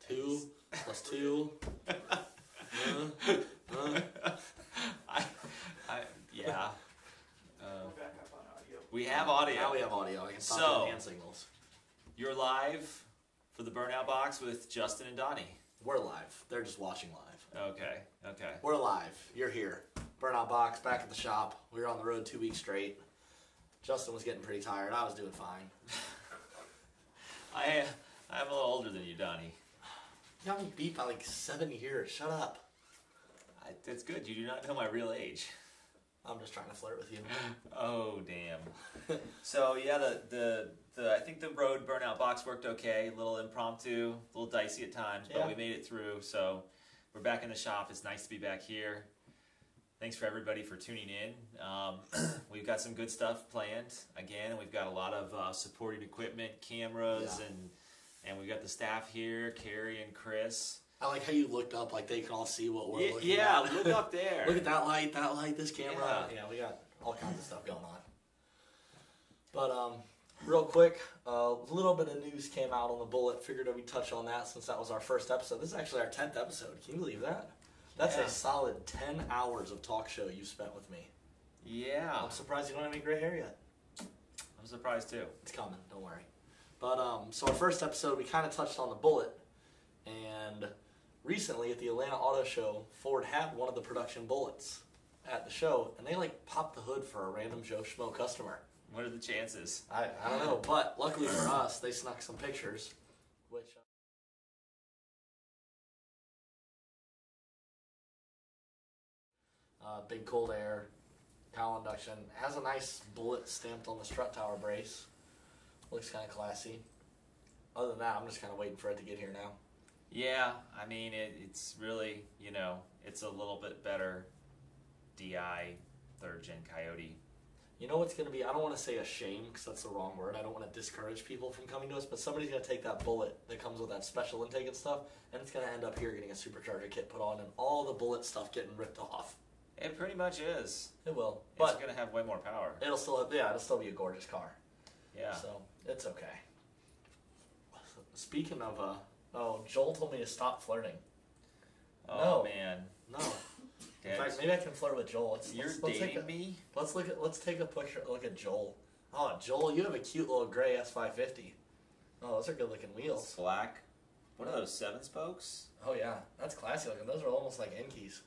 2 plus 2. Yeah. We have audio. Now we have audio. I can stop doing hand signals. You're live for the Burnout Box with Justin and Donnie. We're live. They're just watching live. Okay, okay. We're live. You're here. Burnout Box, back at the shop. We were on the road 2 weeks straight. Justin was getting pretty tired. I was doing fine. I'm a little older than you, Donnie. You got me beat by like 7 years. Shut up. That's good. You do not know my real age. I'm just trying to flirt with you. Oh, damn. So, yeah, I think the road Burnout Box worked okay. A little impromptu, a little dicey at times, but we made it through. So, we're back in the shop. It's nice to be back here. Thanks for everybody for tuning in. We've got some good stuff planned. Again, we've got a lot of supporting equipment, cameras, and we've got the staff here, Carrie and Chris. I like how you looked up like they can all see what we're looking at. Yeah, look up there. Look at that light, this camera. Yeah, we got all kinds of stuff going on. But real quick, a little bit of news came out on the Bullitt. Figured we'd touch on that since that was our first episode. This is actually our 10th episode. Can you believe that? That's a solid 10 hours of talk show you spent with me. Yeah. I'm surprised you don't have any gray hair yet. I'm surprised too. It's coming, don't worry. But so our first episode, we kind of touched on the Bullitt. And recently at the Atlanta Auto Show, Ford had one of the production Bullitts at the show. And they like popped the hood for a random Joe Schmo customer. What are the chances? I don't know. But luckily for us, they snuck some pictures. Which... big cold air, cowl induction. Has a nice Bullitt stamped on the strut tower brace. Looks kind of classy. Other than that, I'm just kind of waiting for it to get here now. Yeah, I mean, it's really, you know, it's a little bit better DI 3rd Gen Coyote. You know what's going to be, I don't want to say a shame because that's the wrong word. I don't want to discourage people from coming to us, but somebody's going to take that Bullitt that comes with that special intake and stuff, and it's going to end up here getting a supercharger kit put on and all the Bullitt stuff getting ripped off. It pretty much is. It will. But it's going to have way more power. It'll still be a gorgeous car. Yeah. So, it's okay. Speaking of, Joel told me to stop flirting. Oh, man. No. In fact, maybe I can flirt with Joel. Let's dating me? Let's take a picture. Look at Joel. Oh, Joel, you have a cute little gray S550. Oh, those are good looking wheels. It's black. What are those, 7 spokes? Oh yeah, that's classy looking. Those are almost like Enkeys.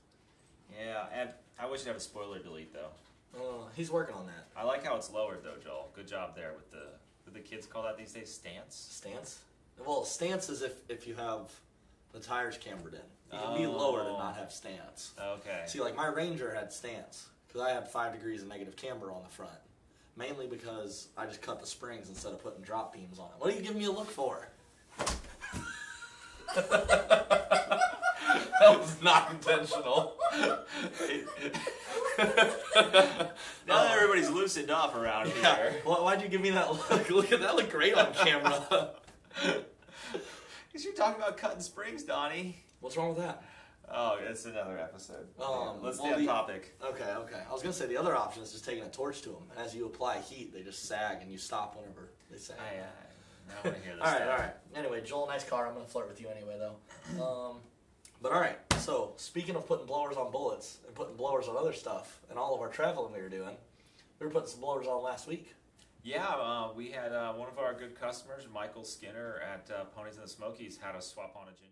Yeah, and I wish it had a spoiler delete though. He's working on that. I like how it's lowered though, Joel. Good job there with the kids call that these days, stance? Stance? Well, stance is if you have the tires cambered in. You can be lowered and not have stance. Okay. See, like my Ranger had stance because I had 5 degrees of negative camber on the front. Mainly because I just cut the springs instead of putting drop beams on it. What are you giving me a look for? That was not intentional. Now that everybody's loosened up around here. Why'd you give me that look? Look at that, look great on camera. Because you're talking about cutting springs, Donnie. What's wrong with that? Oh, it's another episode. Let's stay on topic. Okay. I was going to say the other option is just taking a torch to them. And as you apply heat, they just sag and you stop whenever they sag. I want to hear this. All right. Anyway, Joel, nice car. I'm going to flirt with you anyway, though. But all right, so speaking of putting blowers on Bullitts and putting blowers on other stuff and all of our traveling we were putting some blowers on last week. Yeah, we had one of our good customers, Michael Skinner at Ponies and the Smokies, had us swap on a Gen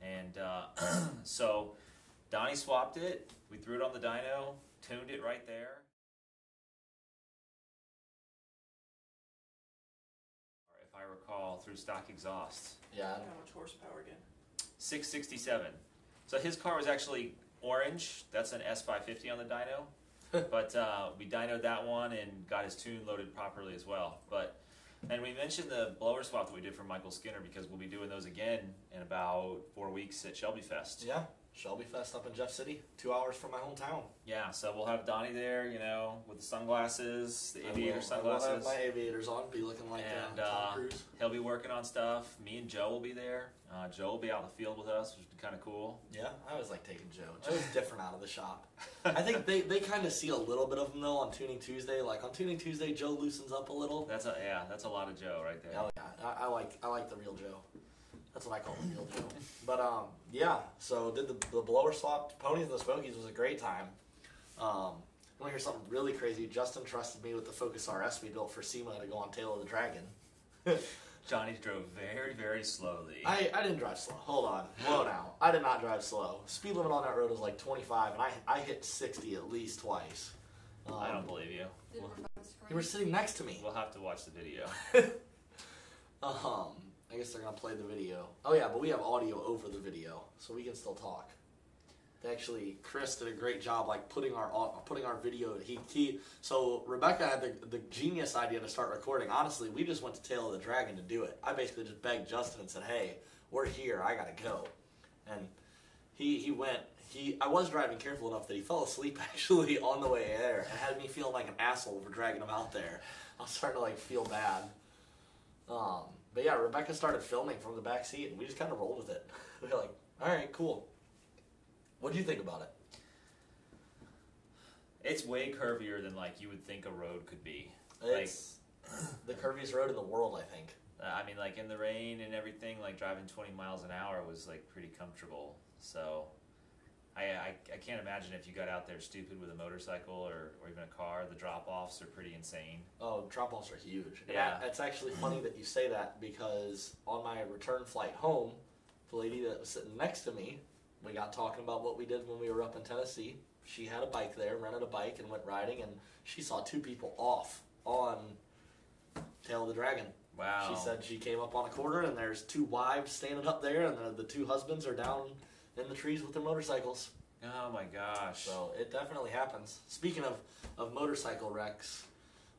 II. And so Donnie swapped it. We threw it on the dyno, tuned it right there. I recall through stock exhaust. Yeah. How much horsepower again? 667. So his car was actually orange. That's an S550 on the dyno. But we dynoed that one and got his tune loaded properly as well. And we mentioned the blower swap that we did for Michael Skinner because we'll be doing those again in about 4 weeks at Shelby Fest. Yeah. Shelby Fest up in Jeff City, 2 hours from my hometown. Yeah, so we'll have Donnie there, you know, with the sunglasses, the aviator sunglasses. I will have my aviators on, be looking like Tom Cruise. He'll be working on stuff. Me and Joe will be there. Joe will be out in the field with us, which would be kind of cool. Yeah, I always like taking Joe. Joe's different out of the shop. I think they kind of see a little bit of him, though, on Tuning Tuesday. Like, on Tuning Tuesday, Joe loosens up a little. That's a lot of Joe right there. Oh, yeah. I like the real Joe. That's what I call the real Joe. But, yeah, so did the blower swap. Ponies and the Smokies was a great time. You want to hear something really crazy? Justin trusted me with the Focus RS we built for SEMA to go on Tail of the Dragon. Johnny drove very, very slowly. I didn't drive slow. Hold on. Whoa now. I did not drive slow. Speed limit on that road was like 25, and I hit 60 at least twice. I don't believe you. You were sitting next to me. We'll have to watch the video. I guess they're going to play the video. Oh, yeah, but we have audio over the video, so we can still talk. Actually, Chris did a great job, like, putting our video. So Rebecca had the genius idea to start recording. Honestly, we just went to Tail of the Dragon to do it. I basically just begged Justin and said, hey, we're here. I got to go. And he went. I was driving careful enough that he fell asleep, actually, on the way there, and had me feeling like an asshole for dragging him out there. I was starting to, like, feel bad. But yeah, Rebecca started filming from the back seat, and we just kind of rolled with it. We were like, all right, cool. What do you think about it? It's way curvier than like you would think a road could be. It's like, the curviest road in the world, I think. I mean, like in the rain and everything, like driving 20 miles an hour was like pretty comfortable. So I can't imagine if you got out there stupid with a motorcycle or even a car. The drop-offs are pretty insane. Oh, drop-offs are huge. Yeah. It's actually funny that you say that because on my return flight home, the lady that was sitting next to me, we got talking about what we did when we were up in Tennessee. She had a bike there, rented a bike, and went riding, and she saw two people off on Tail of the Dragon. Wow. She said she came up on a quarter, and there's two wives standing up there, and the two husbands are down in the trees with their motorcycles. Oh my gosh. So it definitely happens. Speaking of motorcycle wrecks,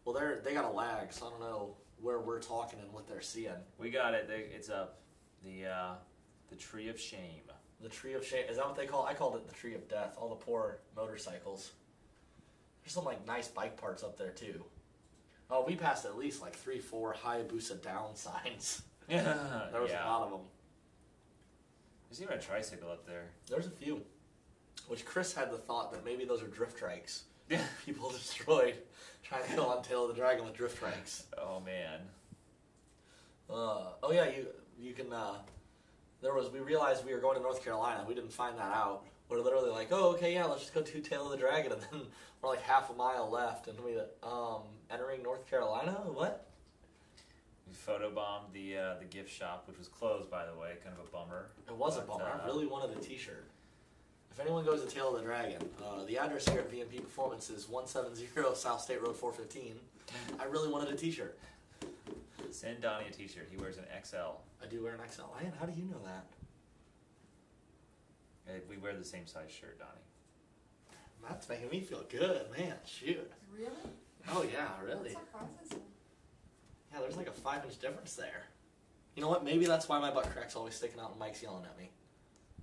well, they got a lag, so I don't know where we're talking and what they're seeing. We got it. It's up. The Tree of Shame. The Tree of Shame. Is that what they call it? I called it the Tree of Death. All the poor motorcycles. There's some like nice bike parts up there too. Oh, we passed at least like 3-4 Hayabusa down signs. Yeah. There was a lot of them. There's even a tricycle up there. There's a few. Which Chris had the thought that maybe those are drift trikes. Yeah. People destroyed trying to go on Tail of the Dragon with drift trikes. Oh man. Oh yeah, you can. We realized we were going to North Carolina. We didn't find that out. We're literally like, oh, okay, yeah, let's just go to Tail of the Dragon, and then we're like half a mile left, and we entering North Carolina. What? We photobombed the gift shop, which was closed, by the way. Kind of a bummer. It was a bummer. I really wanted a T-shirt. If anyone goes to Tail of the Dragon, the address here at VMP Performance is 170 South State Road 415. I really wanted a T-shirt. Send Donnie a T-shirt. He wears an XL. I do wear an XL. Man, how do you know that? We wear the same size shirt, Donnie. That's making me feel good, man. Shoot. Really? Oh yeah, really. That's surprising. Yeah, there's like a 5-inch difference there. You know what? Maybe that's why my butt crack's always sticking out and Mike's yelling at me.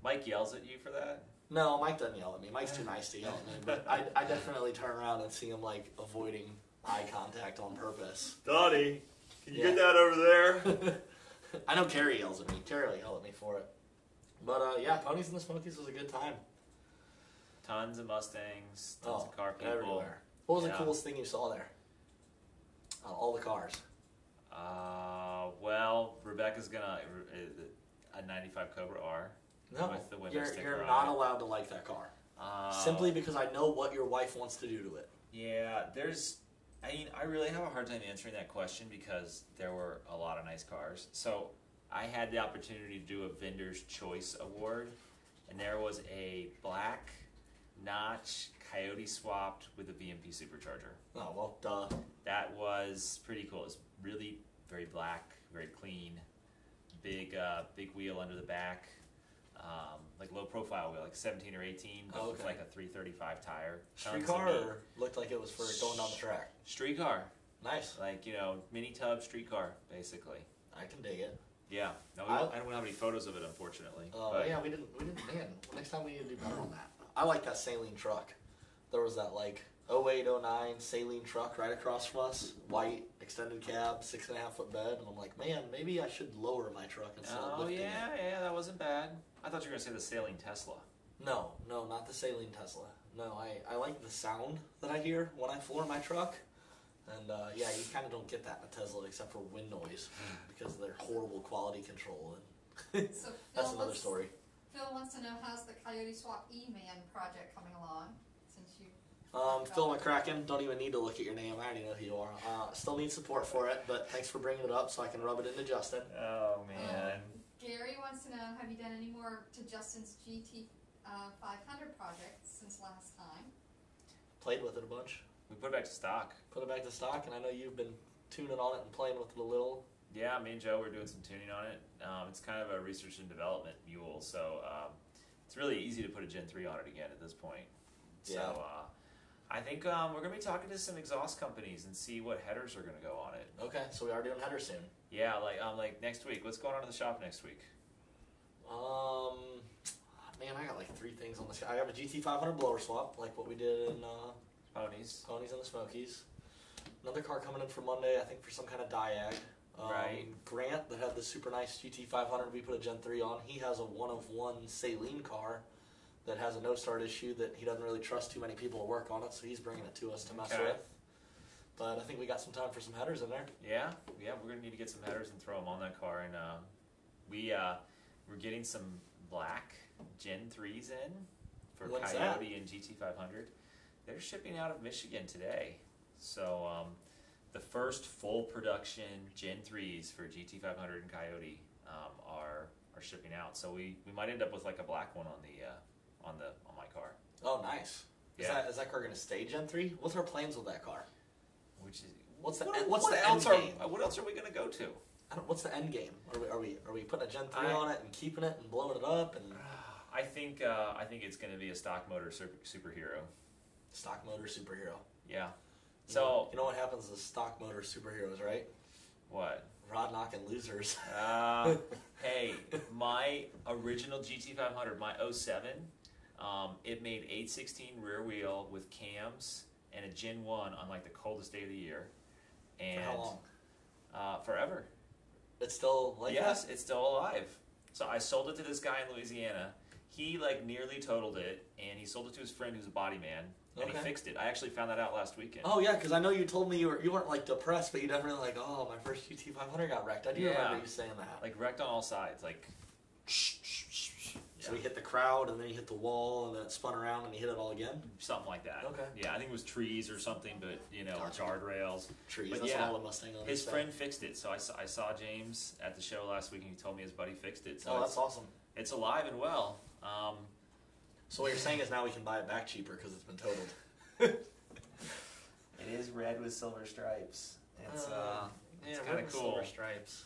Mike yells at you for that? No, Mike doesn't yell at me. Mike's too nice to yell at me. But I definitely turn around and see him like avoiding eye contact on purpose. Donnie, can you get that over there? I know Carrie yells at me. Carrie will yell at me for it. But yeah, Ponies and the Smokies was a good time. Tons of Mustangs, tons of car people. Everywhere. What was the coolest thing you saw there? All the cars. Well, Rebecca's gonna a 95 Cobra R. No, with the women's sticker you're on not it. allowed to like that car. Simply because I know what your wife wants to do to it. Yeah, I really have a hard time answering that question because there were a lot of nice cars. So I had the opportunity to do a vendor's choice award, and there was a black notch Coyote swapped with a VMP supercharger. Oh, well, duh. That was pretty cool. It was really very black, very clean, big wheel under the back, like low profile wheel, like 17 or 18, but with like a 335 tire. Street car or looked like it was for going down the track? Street car. Nice. Like, mini tub street car, basically. I can dig it. Yeah. No, I don't have any photos of it, unfortunately. Yeah, we didn't. Man, next time we need to do better on that. I like that saline truck. There was that like 08, 09 saline truck right across from us, white, extended cab, 6.5 foot bed, and I'm like, man, maybe I should lower my truck instead of lifting it. Yeah, that wasn't bad. I thought you were gonna say the saline Tesla. No, not the saline Tesla. No, I like the sound that I hear when I floor my truck. And yeah, you kind of don't get that in a Tesla except for wind noise because of their horrible quality control. And So that's another story. Phil wants to know, how's the Coyote Swap E-Man project coming along? Since you Phil McCracken, don't even need to look at your name. I already know who you are. Still need support for it, but thanks for bringing it up so I can rub it into Justin. Oh, man. Gary wants to know, have you done any more to Justin's GT500 project since last time? Played with it a bunch. We put it back to stock. Put it back to stock, and I know you've been tuning on it and playing with it a little. Yeah, me and Joe were doing some tuning on it. It's kind of a research and development mule, so it's really easy to put a Gen 3 on it again at this point. Yeah. So I think we're going to be talking to some exhaust companies and see what headers are going to go on it. Okay, so we are doing headers soon. Yeah, like next week. What's going on in the shop next week? Man, I got like 3 things on the. I have a GT500 blower swap, like what we did in Ponies and the Smokies. Another car coming in for Monday, I think for some kind of diag. Right. Grant, that had the super nice GT500 we put a Gen 3 on, he has a one-of-one saline car that has a no-start issue that he doesn't really trust too many people to work on it, so he's bringing it to us to mess with. But I think we got some time for some headers in there. Yeah, we're going to need to get some headers and throw them on that car. And we're getting some black Gen 3s in for Coyote and GT500. They're shipping out of Michigan today. So the first full production Gen 3s for GT500 and Coyote are shipping out. So we might end up with like a black one on my car. Oh, nice. Yeah. Is that car going to stay Gen 3? What's our plans with that car? What the else end game? What else are we going to go to? What's the end game? Are we putting a Gen 3 on it and keeping it and blowing it up? And I think it's going to be a stock motor superhero. Stock motor superhero. Yeah. So you know what happens to stock motor superheroes, right? What? Rod knocking losers. Hey, my original GT500, my 07, it made 816 rear wheel with cams and a Gen 1 on like the coldest day of the year. And for how long? Forever. It's still like that? Yes, it's still alive. So I sold it to this guy in Louisiana. He like nearly totaled it, and he sold it to his friend who's a body man, and he fixed it. I actually found that out last weekend. Oh yeah, because I know you told me you weren't like depressed, but you definitely like, oh, my first GT500 got wrecked. I do remember you saying that. Like wrecked on all sides, like. So he hit the crowd, and then he hit the wall, and then it spun around, and he hit it all again? Something like that. Okay. Yeah, I think it was trees or something, but, guardrails. Trees, but that's all the Mustang on. His friend fixed it, so I saw James at the show last week, and he told me his buddy fixed it. So that's awesome. It's alive and well. So what you're saying is now we can buy it back cheaper because it's been totaled. It is red with silver stripes. It's kind of cool. Silver stripes.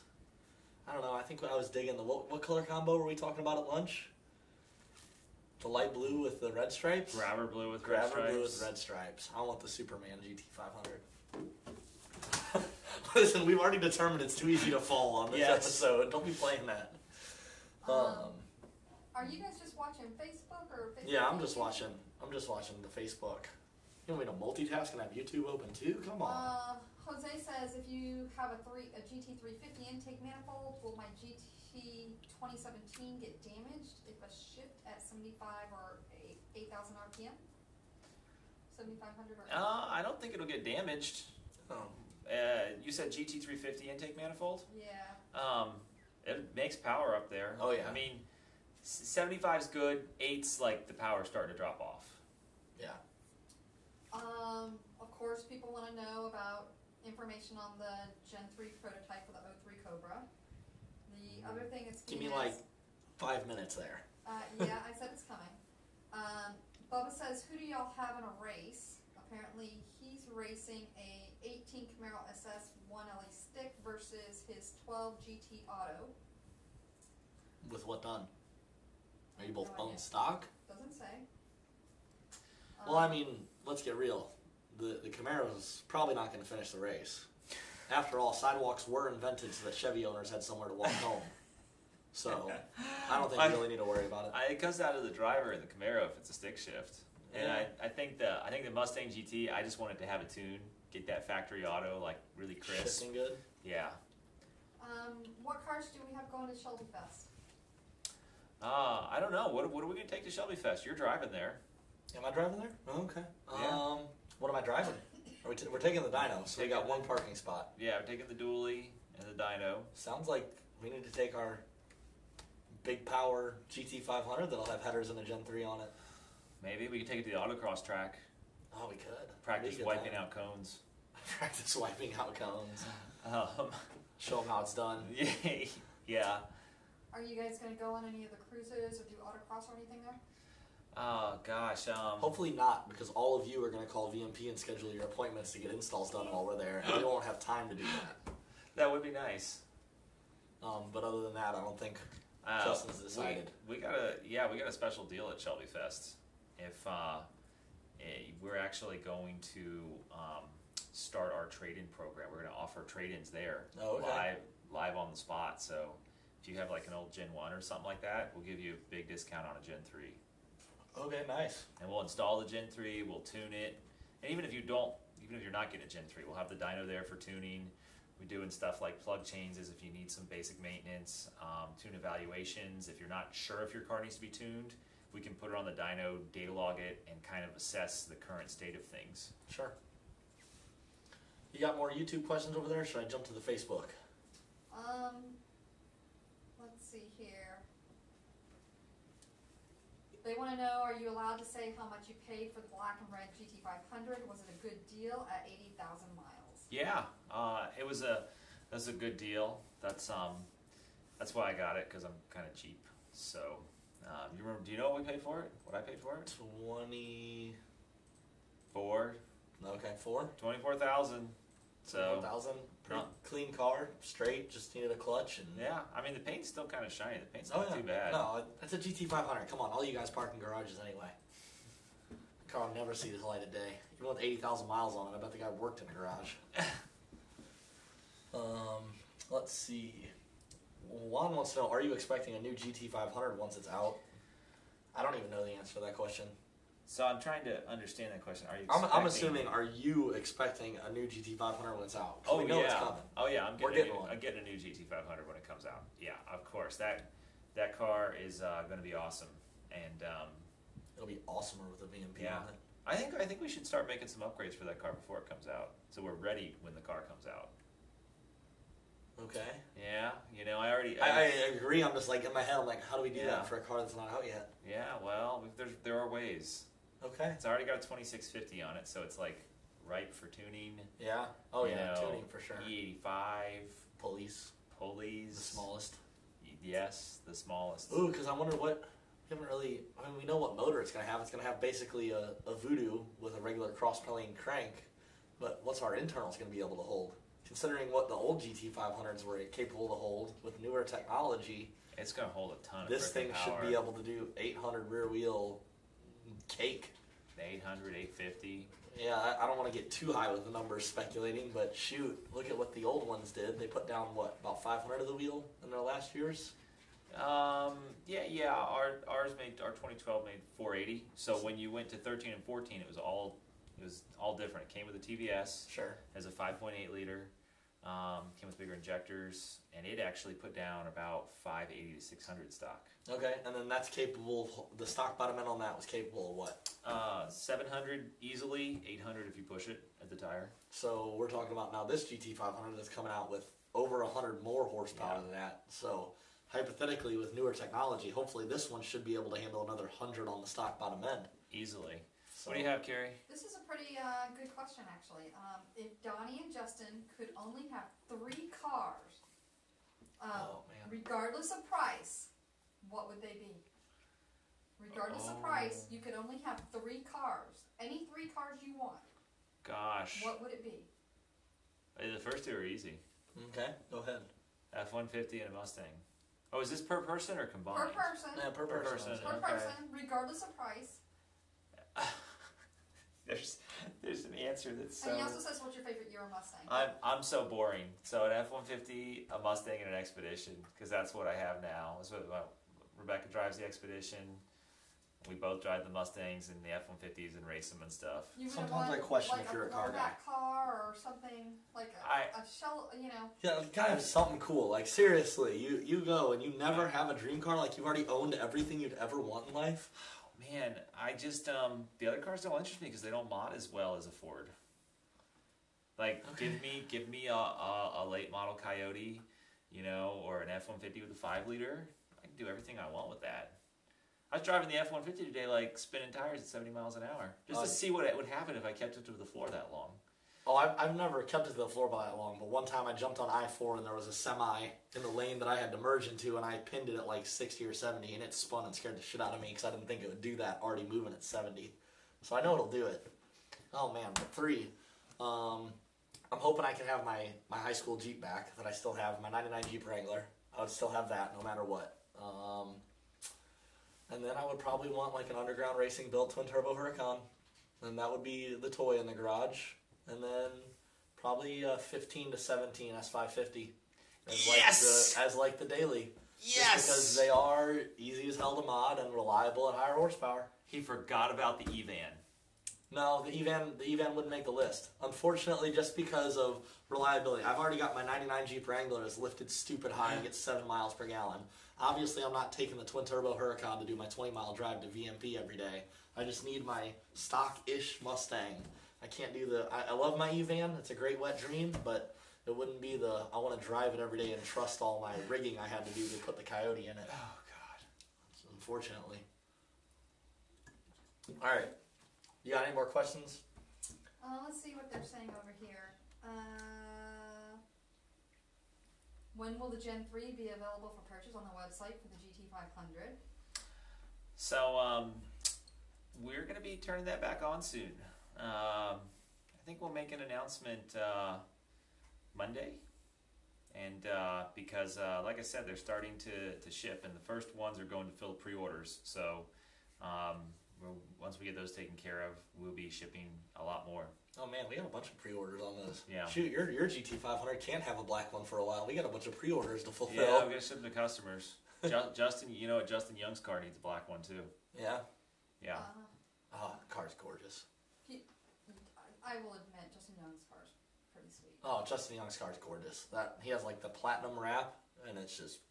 I don't know. I think I was digging the what color combo were we talking about at lunch? The light blue with the red stripes? Grabber blue with red stripes. Grabber blue with red stripes. I want the Superman GT500. Listen, we've already determined it's too easy to fall on this episode. Don't be playing that. Are you guys just watching Facebook or Facebook? Yeah, I'm just watching the Facebook. You want me to multitask and have YouTube open too? Come on. Jose says, if you have a GT350 intake manifold, will my GT 2017 get damaged if it's shipped at 75 or 8,000 RPM? 7,500 RPM? I don't think it'll get damaged. You said GT350 intake manifold? Yeah. It makes power up there. Oh yeah. I mean, 75's good. 8's like the power's starting to drop off. Yeah. Of course, people want to know about information on the Gen 3 prototype for the 03 Cobra. The other thing is... Give me like 5 minutes there. Yeah, I said it's coming. Bubba says, who do y'all have in a race? Apparently, he's racing a 18 Camaro SS 1LE stick versus his 12 GT Auto. With what done? Are you both No bone idea. stock? Doesn't say. Well, I mean, let's get real. The Camaro's probably not going to finish the race. After all, sidewalks were invented so that Chevy owners had somewhere to walk home. So I don't think you really need to worry about it. It comes down to the driver in the Camaro if it's a stick shift. And I think the Mustang GT, I just wanted to have a tune, get that factory auto like really crisp. Shifting good? Yeah. What cars do we have going to Shelby Fest? I don't know. What are we going to take to Shelby Fest? You're driving there. Am I driving there? Oh, okay. Yeah. What am I driving? We're taking the dyno, so we got one parking spot. Yeah, we're taking the dually and the dyno. Sounds like we need to take our big power GT500 that'll have headers and a Gen 3 on it. Maybe we could take it to the autocross track. Oh, we could. Practice wiping out cones. Practice wiping out cones. Um, Show them how it's done. Yeah. Are you guys going to go on any of the cruises or do autocross or anything there? Oh, gosh. Hopefully not, because all of you are going to call VMP and schedule your appointments to get installs done while we're there, and we won't have time to do that. That would be nice. But other than that, I don't think Justin's decided. We got a special deal at Shelby Fest. If we're actually going to start our trade-in program, we're going to offer trade-ins there live on the spot. So if you have like an old Gen 1 or something like that, we'll give you a big discount on a Gen 3. Okay, nice. And we'll install the Gen 3, we'll tune it, and even if you're not getting a Gen 3, we'll have the dyno there for tuning. We're doing stuff like plug changes if you need some basic maintenance, tune evaluations. If you're not sure if your car needs to be tuned, we can put it on the dyno, data log it, and kind of assess the current state of things. Sure. You got more YouTube questions over there, or should I jump to the Facebook? Let's see here. They want to know, are you allowed to say how much you paid for the black and red GT500? Was it a good deal at 80,000 miles? Yeah, that's a good deal. That's why I got it, because I'm kind of cheap. So, you remember? Do you know what we paid for it? What I paid for it? 24. Okay, 24,000. So 4,000. Pretty clean car, straight. Just needed a clutch and. Yeah, I mean the paint's still kind of shiny. The paint's not too bad. No, it's a GT500. Come on, all you guys park in garages anyway. The car will never see the light of day. Even with 80,000 miles on it, I bet the guy worked in a garage. Let's see. Juan wants to know: are you expecting a new GT500 once it's out? I don't even know the answer to that question. So I'm trying to understand that question. Are you? I'm assuming. Are you expecting a new GT500 when it's out? Oh, we know it's coming. Oh yeah, I'm getting a new GT500 when it comes out. Yeah, of course. That car is going to be awesome, and it'll be awesomer with a VMP on it. I think we should start making some upgrades for that car before it comes out, so we're ready when the car comes out. Okay. Yeah, I agree. I'm just like in my head. I'm like, how do we do that for a car that's not out yet? Yeah, well, there are ways. Okay. It's already got a 2650 on it, so it's like ripe for tuning. Yeah. Oh yeah, tuning for sure. E85 pulleys. The smallest. Yes, the smallest. Ooh, because I wonder what. We haven't really. I mean, we know what motor it's going to have. It's going to have basically a Voodoo with a regular cross-pelling crank. But what's our internals going to be able to hold? Considering what the old GT500s were capable to hold with newer technology, it's going to hold a ton of this thing power. Should be able to do 800 rear wheel cake. 800, 850. Yeah, I don't want to get too high with the numbers speculating, but shoot, look at what the old ones did. They put down, about 500 of the wheel in their last years? Yeah. Our 2012 made 480. So when you went to 13 and 14, it was all different. It came with a TVS. Sure. As a 5.8 liter. Came with bigger injectors, and it actually put down about 580 to 600 stock. Okay, and then that's capable. The stock bottom end on that was capable of what? 700 easily, 800 if you push it at the tire. So we're talking about now this GT500 that's coming out with over 100 more horsepower than that. So hypothetically, with newer technology, hopefully this one should be able to handle another 100 on the stock bottom end. Easily. So, what do you have, Carrie? This is a pretty good question, actually. If Donnie and Justin could only have 3 cars, regardless of price, what would they be? Regardless of price, you could only have 3 cars. Any 3 cars you want. Gosh. What would it be? The first 2 are easy. Okay, go ahead. F-150 and a Mustang. Oh, is this per person or combined? Per person. Yeah, per person. Per person, regardless of price. There's an answer that's so... And he also says, what's your favorite year of Mustang? I'm so boring. So an F-150, a Mustang, and an Expedition, because that's what I have now. That's what Rebecca drives the Expedition. We both drive the Mustangs and the F-150s and race them and stuff. Sometimes I question if you're a car guy. Car or something, like a shell, you know. Yeah, kind of something cool. Like, seriously, you go and you never have a dream car, like you've already owned everything you'd ever want in life. Man, I just, the other cars don't interest me because they don't mod as well as a Ford. Like, okay. give me a late model Coyote, you know, or an F-150 with a 5-liter. I can do everything I want with that. I was driving the F-150 today, like, spinning tires at 70 miles an hour. Just to see what would happen if I kept it to the floor that long. Oh, I've never kept it to the floor by that long, but one time I jumped on I-4 and there was a semi in the lane that I had to merge into, and I pinned it at like 60 or 70, and it spun and scared the shit out of me because I didn't think it would do that already moving at 70. So I know it'll do it. Oh man, but 3. I'm hoping I can have my high school Jeep back that I still have, my 99 Jeep Wrangler. I would still have that no matter what. And then I would probably want like an underground racing built twin turbo Huracan. And that would be the toy in the garage. And then probably 15 to 17 S550 as like the daily. Yes! Just because they are easy as hell to mod and reliable at higher horsepower. He forgot about the E-Van. No, the E-Van wouldn't make the list. Unfortunately, just because of reliability. I've already got my 99 Jeep Wrangler that's lifted stupid high and gets 7 miles per gallon. Obviously, I'm not taking the twin-turbo Huracan to do my 20-mile drive to VMP every day. I just need my stock-ish Mustang. I can't do the... I love my E-Van. It's a great wet dream, but it wouldn't be the... I want to drive it every day and trust all my rigging I had to do to put the Coyote in it. Oh, God. So, unfortunately. All right. You got any more questions? Let's see what they're saying over here. When will the Gen 3 be available for purchase on the website for the GT500? So, we're going to be turning that back on soon. I think we'll make an announcement Monday. And because, like I said, they're starting to ship, and the first ones are going to fill pre-orders. So, once we get those taken care of, we'll be shipping a lot more. Oh man, we got a bunch of pre-orders on this. Yeah. Shoot, your GT500 can't have a black one for a while. We got a bunch of pre-orders to fulfill. Yeah, we got to ship them to customers. Justin, you know what? Justin Young's car needs a black one too. Yeah. Yeah. Oh, the car's gorgeous. I will admit, Justin Young's car's pretty sweet. Oh, Justin Young's car's gorgeous. He has like the platinum wrap, and it's just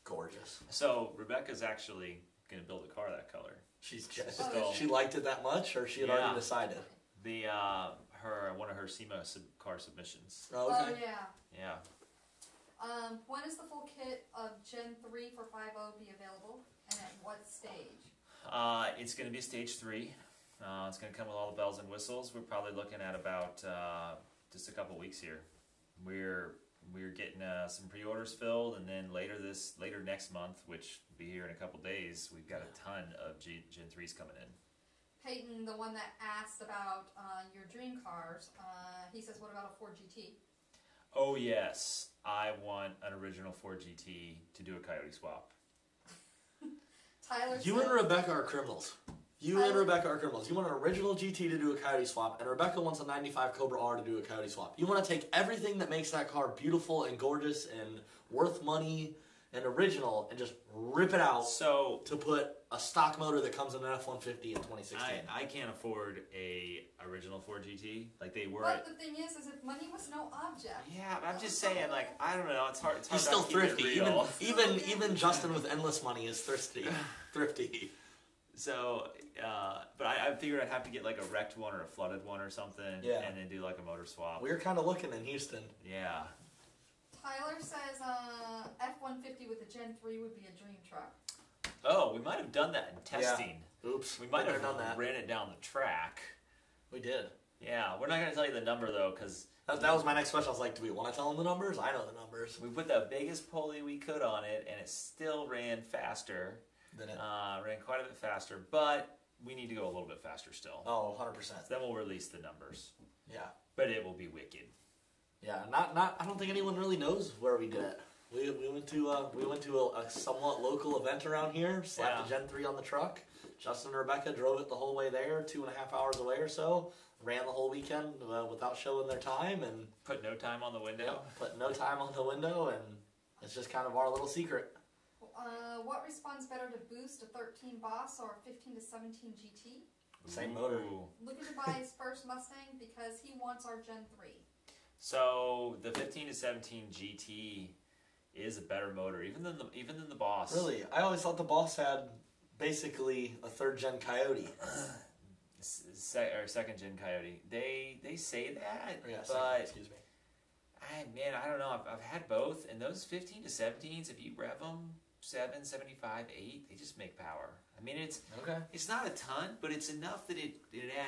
gorgeous. So Rebecca's actually going to build a car that color. She liked it that much, or she had already decided? One of her SEMA car submissions. Oh, okay. Oh, yeah. Yeah. When is the full kit of Gen 3 for 5.0 be available, and at what stage? It's going to be stage 3. It's going to come with all the bells and whistles. We're probably looking at about just a couple weeks here. We're getting some pre-orders filled, and then later next month, which will be here in a couple days, we've got a ton of Gen 3s coming in. Peyton, the one that asked about your dream cars, he says, what about a Ford GT? Oh yes, I want an original Ford GT to do a Coyote swap. Tyler You and Rebecca are criminals. You want an original GT to do a Coyote swap, and Rebecca wants a 95 Cobra R to do a Coyote swap. You want to take everything that makes that car beautiful and gorgeous and worth money and original and just rip it out to put a stock motor that comes in an F-150 in 2016. I can't afford a original Ford GT like they were. But the thing is if money was no object. Yeah, I'm just saying, like, I don't know. It's hard. He's still thrifty. Even Justin with endless money is thrifty. So, but I figured I'd have to get like a wrecked one or a flooded one or something, and then do like a motor swap. We were kind of looking in Houston. Yeah. Tyler says F-150 with a Gen 3 would be a dream truck. Oh, we might have done that in testing. Yeah. Oops. We might have done that. Ran it down the track. We did. Yeah, we're not going to tell you the number though, because that was my next question. I was like, do we want to tell them the numbers? I know the numbers. We put the biggest pulley we could on it, and it still ran faster. Did it? Ran quite a bit faster, but we need to go a little bit faster still. Oh, 100%. So then we'll release the numbers. Yeah. But it will be wicked. Yeah, not. I don't think anyone really knows where we did it. We went to a somewhat local event around here. Slapped a Gen 3 on the truck. Justin and Rebecca drove it the whole way there, 2.5 hours away or so. ran the whole weekend without showing their time and put no time on the window. Put no time on the window, and it's just kind of our little secret. What responds better to boost, a 13 Boss or a 15 to 17 GT? Same motor. Looking to buy his first Mustang because he wants our Gen 3. So the 15 to 17 GT is a better motor, even than the Boss. Really, I always thought the Boss had basically a third gen Coyote. Second gen Coyote. They say that, yeah, but excuse me. I don't know. I've had both, and those 15 to 17s, if you rev them 7, 75, 8, they just make power. I mean, it's not a ton, but it's enough that it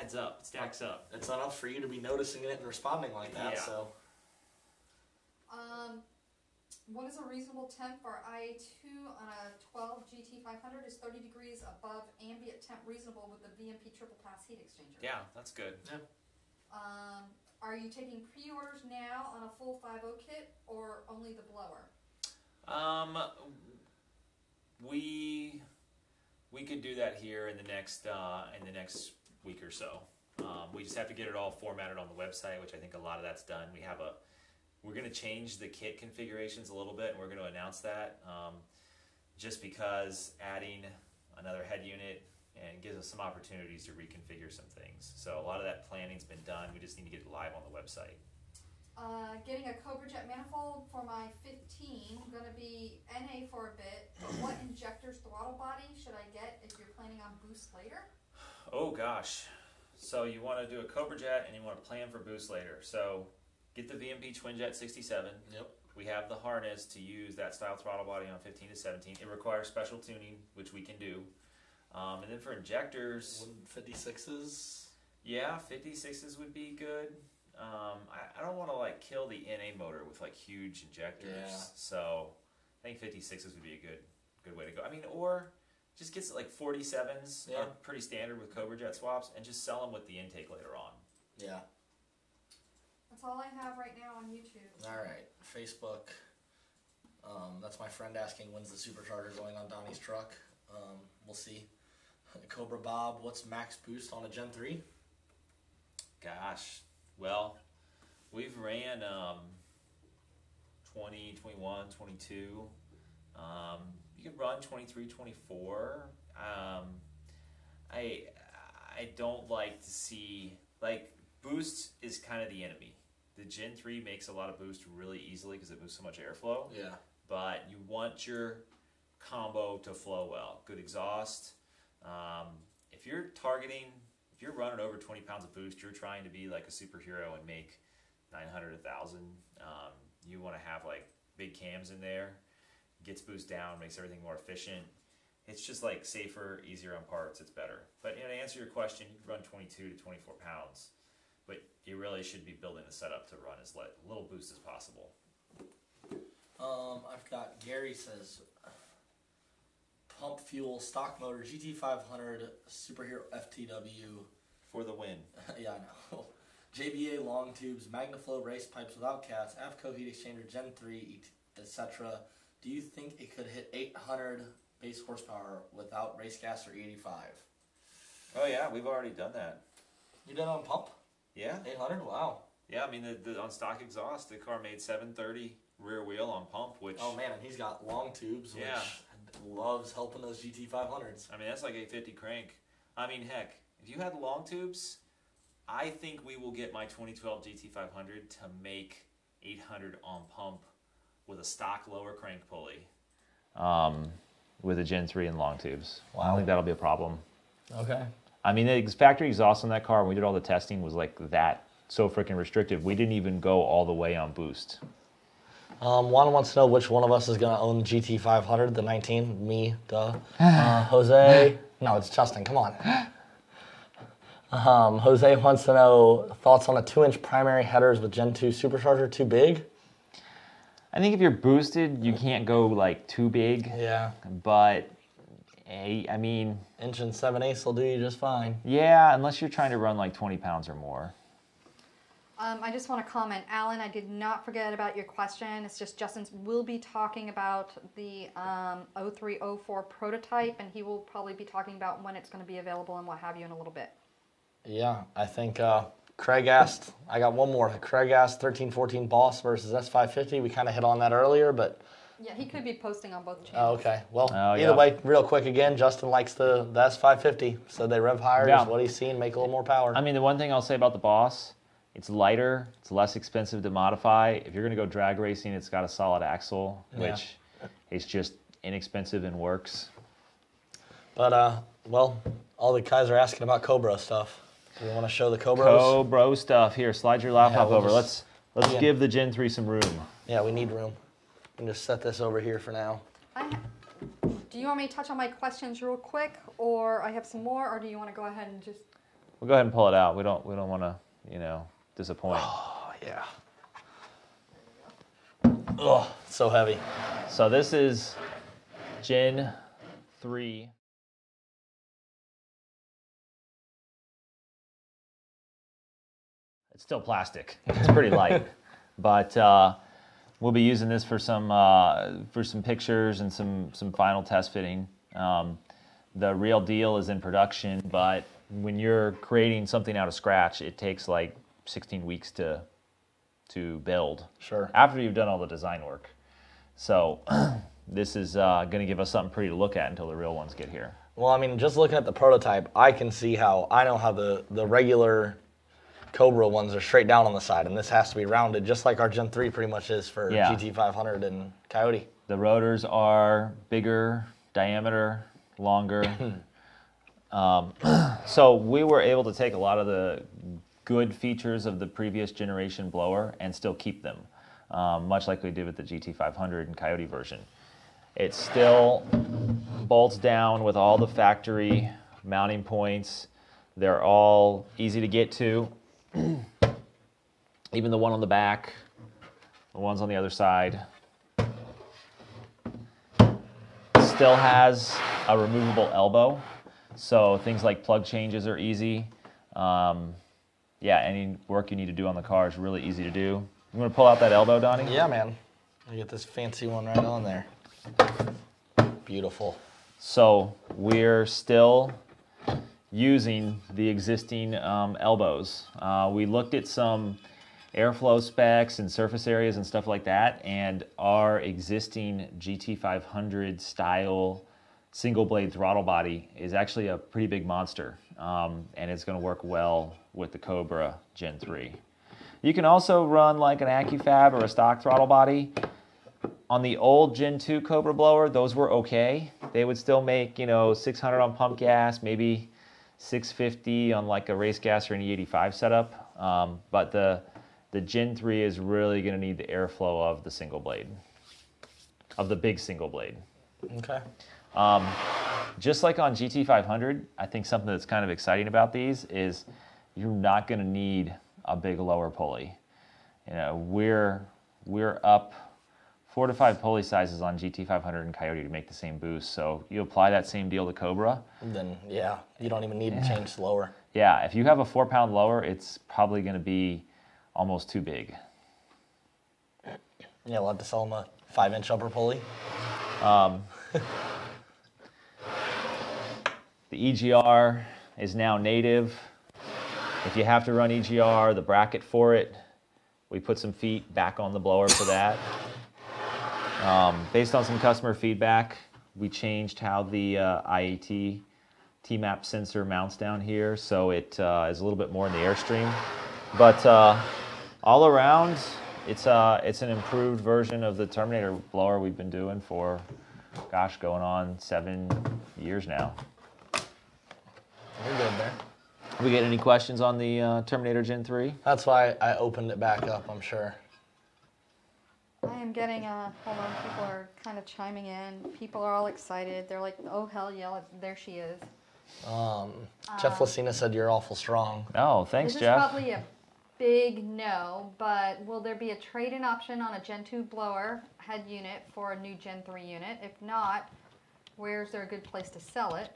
adds up, it stacks up. It's enough for you to be noticing it and responding like that. Yeah. So, what is a reasonable temp for IA2 on a 12 GT500? Is 30 degrees above ambient temp reasonable with the VMP triple pass heat exchanger? Yeah, that's good. Yeah. Are you taking pre-orders now on a full 5.0 kit or only the blower? We could do that here in the next week or so. We just have to get it all formatted on the website, which I think a lot of that's done. We're going to change the kit configurations a little bit, and we're going to announce that just because adding another head unit and gives us some opportunities to reconfigure some things. So a lot of that planning's been done. We just need to get it live on the website. Getting a Cobra Jet manifold for my 15. I'm going to be NA for a bit. But what injector's throttle body should I get if you're planning on boost later? Oh gosh. So you want to do a Cobra Jet and you want to plan for boost later. So get the VMP Twin Jet 67. Yep. We have the harness to use that style throttle body on 15 to 17. It requires special tuning, which we can do. And then for injectors, 56s. Yeah, 56s would be good. I don't want to like kill the NA motor with like huge injectors. Yeah. So I think 56s would be a good way to go. I mean, or just get like 47s. Yeah. Are pretty standard with Cobra Jet swaps, and just sell them with the intake later on. Yeah. That's all I have right now on YouTube. All right, Facebook. That's my friend asking when's the supercharger going on Donnie's truck. We'll see. Cobra Bob, what's max boost on a Gen 3? Gosh, well, we've ran 20, 21, 22. You could run 23, 24. I don't like to see, like, boost is kind of the enemy. The Gen 3 makes a lot of boost really easily because it moves so much airflow. Yeah. But you want your combo to flow well. Good exhaust. If you're running over 20 pounds of boost, you're trying to be like a superhero and make 900, 1,000. You want to have like big cams in there. Gets boost down, makes everything more efficient. It's just like safer, easier on parts. It's better. But to answer your question, you can run 22 to 24 pounds. But you really should be building the setup to run as little boost as possible. I've got Gary says pump fuel stock motor GT500 Superhero FTW for the win. Yeah, I know. JBA long tubes, MagnaFlow race pipes without cats, AFCO heat exchanger Gen 3, etc. Do you think it could hit 800 base horsepower without race gas or E85? Oh yeah, we've already done that. You done on pump? Yeah. 800? Wow. Yeah, I mean, on stock exhaust, the car made 730 rear wheel on pump, which... Oh, man, and he's got long tubes, yeah, which loves helping those GT500s. I mean, that's like 850 crank. I mean, heck, if you had long tubes, I think we will get my 2012 GT500 to make 800 on pump with a stock lower crank pulley. With a Gen 3 and long tubes. Wow. I don't think that'll be a problem. Okay. I mean, the factory exhaust on that car, when we did all the testing, was like that, so freaking restrictive. We didn't even go all the way on boost. Juan wants to know which one of us is going to own the GT500, the 19. Me, duh. Jose. No, it's Justin. Come on. Jose wants to know thoughts on the 2-inch primary headers with Gen 2 supercharger. Too big? I think if you're boosted, you can't go like too big. Yeah. But I mean, inch and 7/8 will do you just fine. Yeah, unless you're trying to run like 20 pounds or more. I just want to comment, Alan, I did not forget about your question. It's just Justin will be talking about the 0304 prototype, and he will probably be talking about when it's going to be available and what have you in a little bit. Yeah, I think Craig asked, I got one more. Craig asked 1314 Boss versus S550. We kind of hit on that earlier, but... Yeah, he could be posting on both channels. Oh, okay. Well, either way, real quick again, Justin likes the S550, so they rev higher, is what he's seen, make a little more power. I mean, the one thing I'll say about the Boss, it's lighter, it's less expensive to modify. If you're going to go drag racing, it's got a solid axle, which is just inexpensive and works. But, well, all the guys are asking about Cobra stuff. Do you want to show the Cobras? Cobra stuff. Here, slide your laptop over. Let's give the Gen 3 some room. Yeah, we need room. And just set this over here for now. Do you want me to touch on my questions real quick, or I have some more, or do you want to go ahead and just... We'll go ahead and pull it out. We don't want to, you know, disappoint. Oh, yeah. Ugh, so heavy. So this is Gen 3. It's still plastic. It's pretty light, but we'll be using this for some pictures and some final test fitting. The real deal is in production, but when you're creating something out of scratch, it takes like 16 weeks to build. Sure. After you've done all the design work. So this is going to give us something pretty to look at until the real ones get here. Well, I mean, just looking at the prototype, I know how the regular Cobra ones are straight down on the side, and this has to be rounded, just like our Gen 3 pretty much is for GT500 and Coyote. The rotors are bigger, diameter, longer. So we were able to take a lot of the good features of the previous generation blower and still keep them, much like we did with the GT500 and Coyote version. It still bolts down with all the factory mounting points. They're all easy to get to. Even the one on the back, the ones on the other side. Still has a removable elbow, so things like plug changes are easy. Yeah, any work you need to do on the car is really easy to do. You want to pull out that elbow, Donnie? Yeah, man. I get this fancy one right on there. Beautiful. So we're still using the existing elbows. We looked at some airflow specs and surface areas and stuff like that, and our existing GT500 style single blade throttle body is actually a pretty big monster, and it's going to work well with the Cobra Gen 3. You can also run like an AccuFab or a stock throttle body. On the old Gen 2 Cobra blower, those were okay. They would still make, you know, 600 on pump gas, maybe 650 on like a race gas or an E85 setup, but the Gen 3 is really going to need the airflow of the single blade, of the big single blade. Okay. Just like on GT500, I think something that's kind of exciting about these is you're not going to need a big lower pulley. You know, we're up 4 to 5 pulley sizes on GT500 and Coyote to make the same boost. So you apply that same deal to Cobra. Then, yeah, you don't even need to change slower. Yeah, if you have a 4-pound lower, it's probably going to be almost too big. Yeah, we'll have to sell them a 5-inch upper pulley. The EGR is now native. If you have to run EGR, the bracket for it, we put some feet back on the blower for that. Based on some customer feedback, we changed how the IAT T-map sensor mounts down here, so it is a little bit more in the airstream. But all around, it's an improved version of the Terminator blower we've been doing for, gosh, going on 7 years now. You're good there. We get any questions on the Terminator Gen 3? That's why I opened it back up, I'm sure. I am getting, hold on, people are kind of chiming in. People are all excited. They're like, oh, hell yeah, there she is. Jeff Lucina said you're awful strong. Oh, thanks, this Jeff. This is probably a big no, but will there be a trade-in option on a Gen 2 blower head unit for a new Gen 3 unit? If not, where's there a good place to sell it?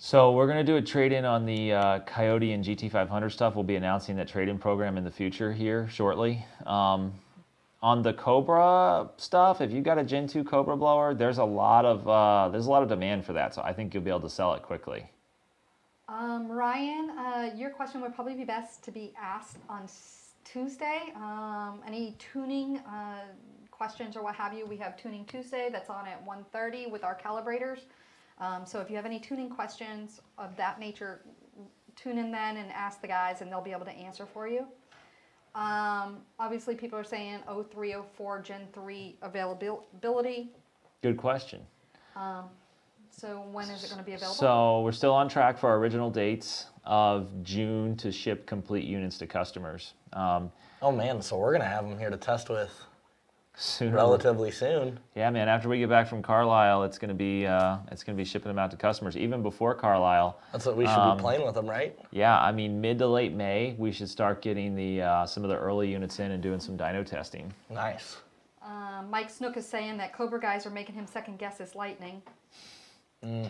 So we're going to do a trade-in on the Coyote and GT500 stuff. We'll be announcing that trade-in program in the future here shortly. On the Cobra stuff, if you've got a Gen 2 Cobra blower, there's a lot of demand for that. So I think you'll be able to sell it quickly. Ryan, your question would probably be best to be asked on Tuesday. Any tuning questions or what have you, we have Tuning Tuesday. That's on at 1:30 with our calibrators. So if you have any tuning questions of that nature, tune in then and ask the guys, and they'll be able to answer for you. Obviously, people are saying 03, 04 Gen 3 availability. Good question. So when is it going to be available? So we're still on track for our original dates of June to ship complete units to customers. Oh man, so we're going to have them here to test with Sooner. Relatively soon. Yeah, man. After we get back from Carlisle, it's gonna be shipping them out to customers. Even before Carlisle. That's what we should be playing with them, right? Yeah, I mean mid to late May, we should start getting the some of the early units in and doing some dyno testing. Nice. Mike Snook is saying that Cobra guys are making him second guess his Lightning. It's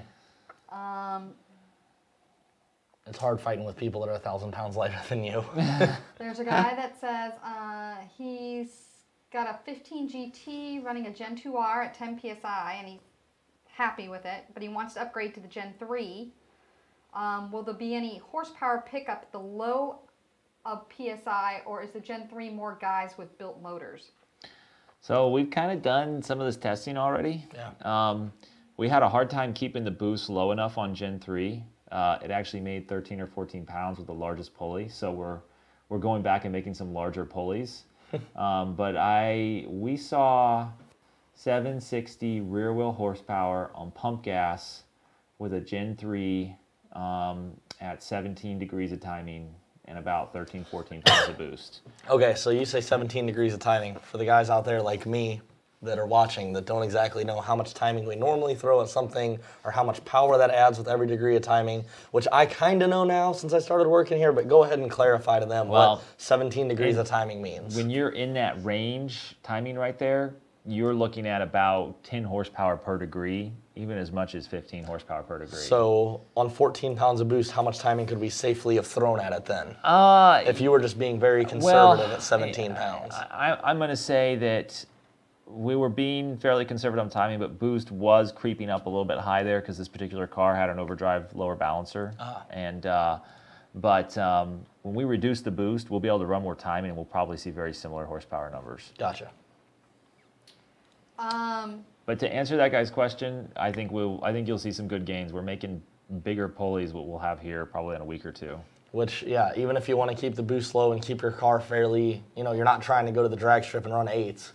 hard fighting with people that are 1,000 pounds lighter than you. There's a guy that says he's got a 15 GT running a Gen 2R at 10 PSI, and he's happy with it, but he wants to upgrade to the Gen 3. Will there be any horsepower pickup at the low of PSI, or is the Gen 3 more guys with built motors? So we've kind of done some of this testing already. Yeah. We had a hard time keeping the boost low enough on Gen 3. It actually made 13 or 14 pounds with the largest pulley, so we're going back and making some larger pulleys. But we saw 760 rear wheel horsepower on pump gas with a Gen 3 at 17 degrees of timing and about 13, 14 pounds of boost. Okay, so you say 17 degrees of timing. For the guys out there like me that are watching that don't exactly know how much timing we normally throw at something or how much power that adds with every degree of timing, which I kind of know now since I started working here, but go ahead and clarify to them what 17 degrees of timing means. When you're in that range timing right there, you're looking at about 10 horsepower per degree, even as much as 15 horsepower per degree. So on 14 pounds of boost, how much timing could we safely have thrown at it then? If you were just being very conservative at 17 pounds. I'm going to say that we were being fairly conservative on timing, but boost was creeping up a little bit high there because this particular car had an overdrive lower balancer. But when we reduce the boost, we'll be able to run more timing, and we'll probably see very similar horsepower numbers. Gotcha. But to answer that guy's question, I think you'll see some good gains. We're making bigger pulleys, what we'll have here probably in a week or two. Which, yeah, even if you want to keep the boost low and keep your car fairly, you're not trying to go to the drag strip and run 8s.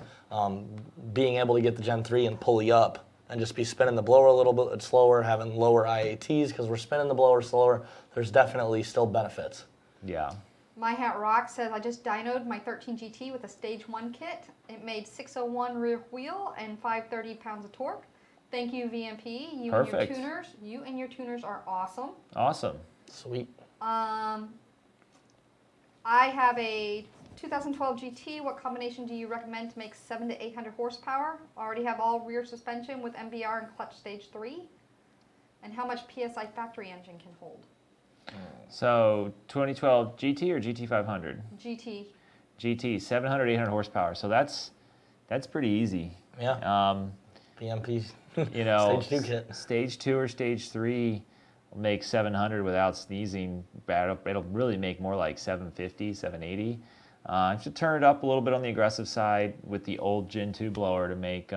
Being able to get the Gen 3 and pulley up and just be spinning the blower a little bit slower, having lower IATs because we're spinning the blower slower, there's definitely still benefits. Yeah. My Hat Rock says, I just dynoed my 13 GT with a stage 1 kit. It made 601 rear wheel and 530 pounds of torque. Thank you, VMP. Perfect. You and your tuners are awesome. Awesome. Sweet. I have a 2012 GT. What combination do you recommend to make 700 to 800 horsepower? I already have all rear suspension with MBR and clutch stage 3. And how much PSI factory engine can hold? So 2012 GT or GT500? GT. GT, 700, 800 horsepower. So that's pretty easy. Yeah. VMP. Stage 2 kit. Stage 2 or stage 3 will make 700 without sneezing. It'll really make more like 750, 780. I should turn it up a little bit on the aggressive side with the old Gen 2 blower to make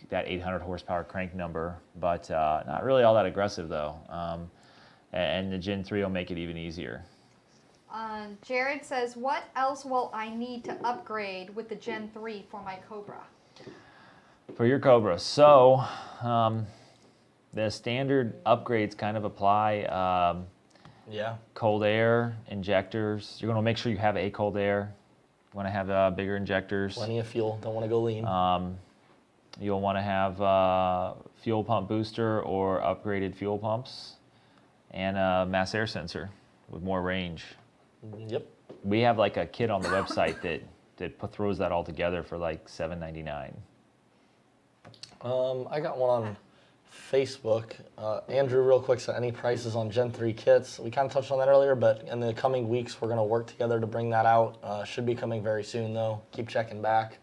that 800 horsepower crank number, but not really all that aggressive though. And the Gen 3 will make it even easier. Jared says, what else will I need to upgrade with the Gen 3 for my Cobra? For your Cobra, so the standard upgrades kind of apply. Yeah. Cold air, injectors. You're going to make sure you have a cold air. You want to have bigger injectors. Plenty of fuel. Don't want to go lean. You'll want to have fuel pump booster or upgraded fuel pumps, and a mass air sensor with more range. Yep. We have like a kit on the website that throws that all together for like $7.99. I got one on Facebook. Andrew, real quick, said any prices on Gen 3 kits. We kind of touched on that earlier, but in the coming weeks, we're going to work together to bring that out. Should be coming very soon, though. Keep checking back.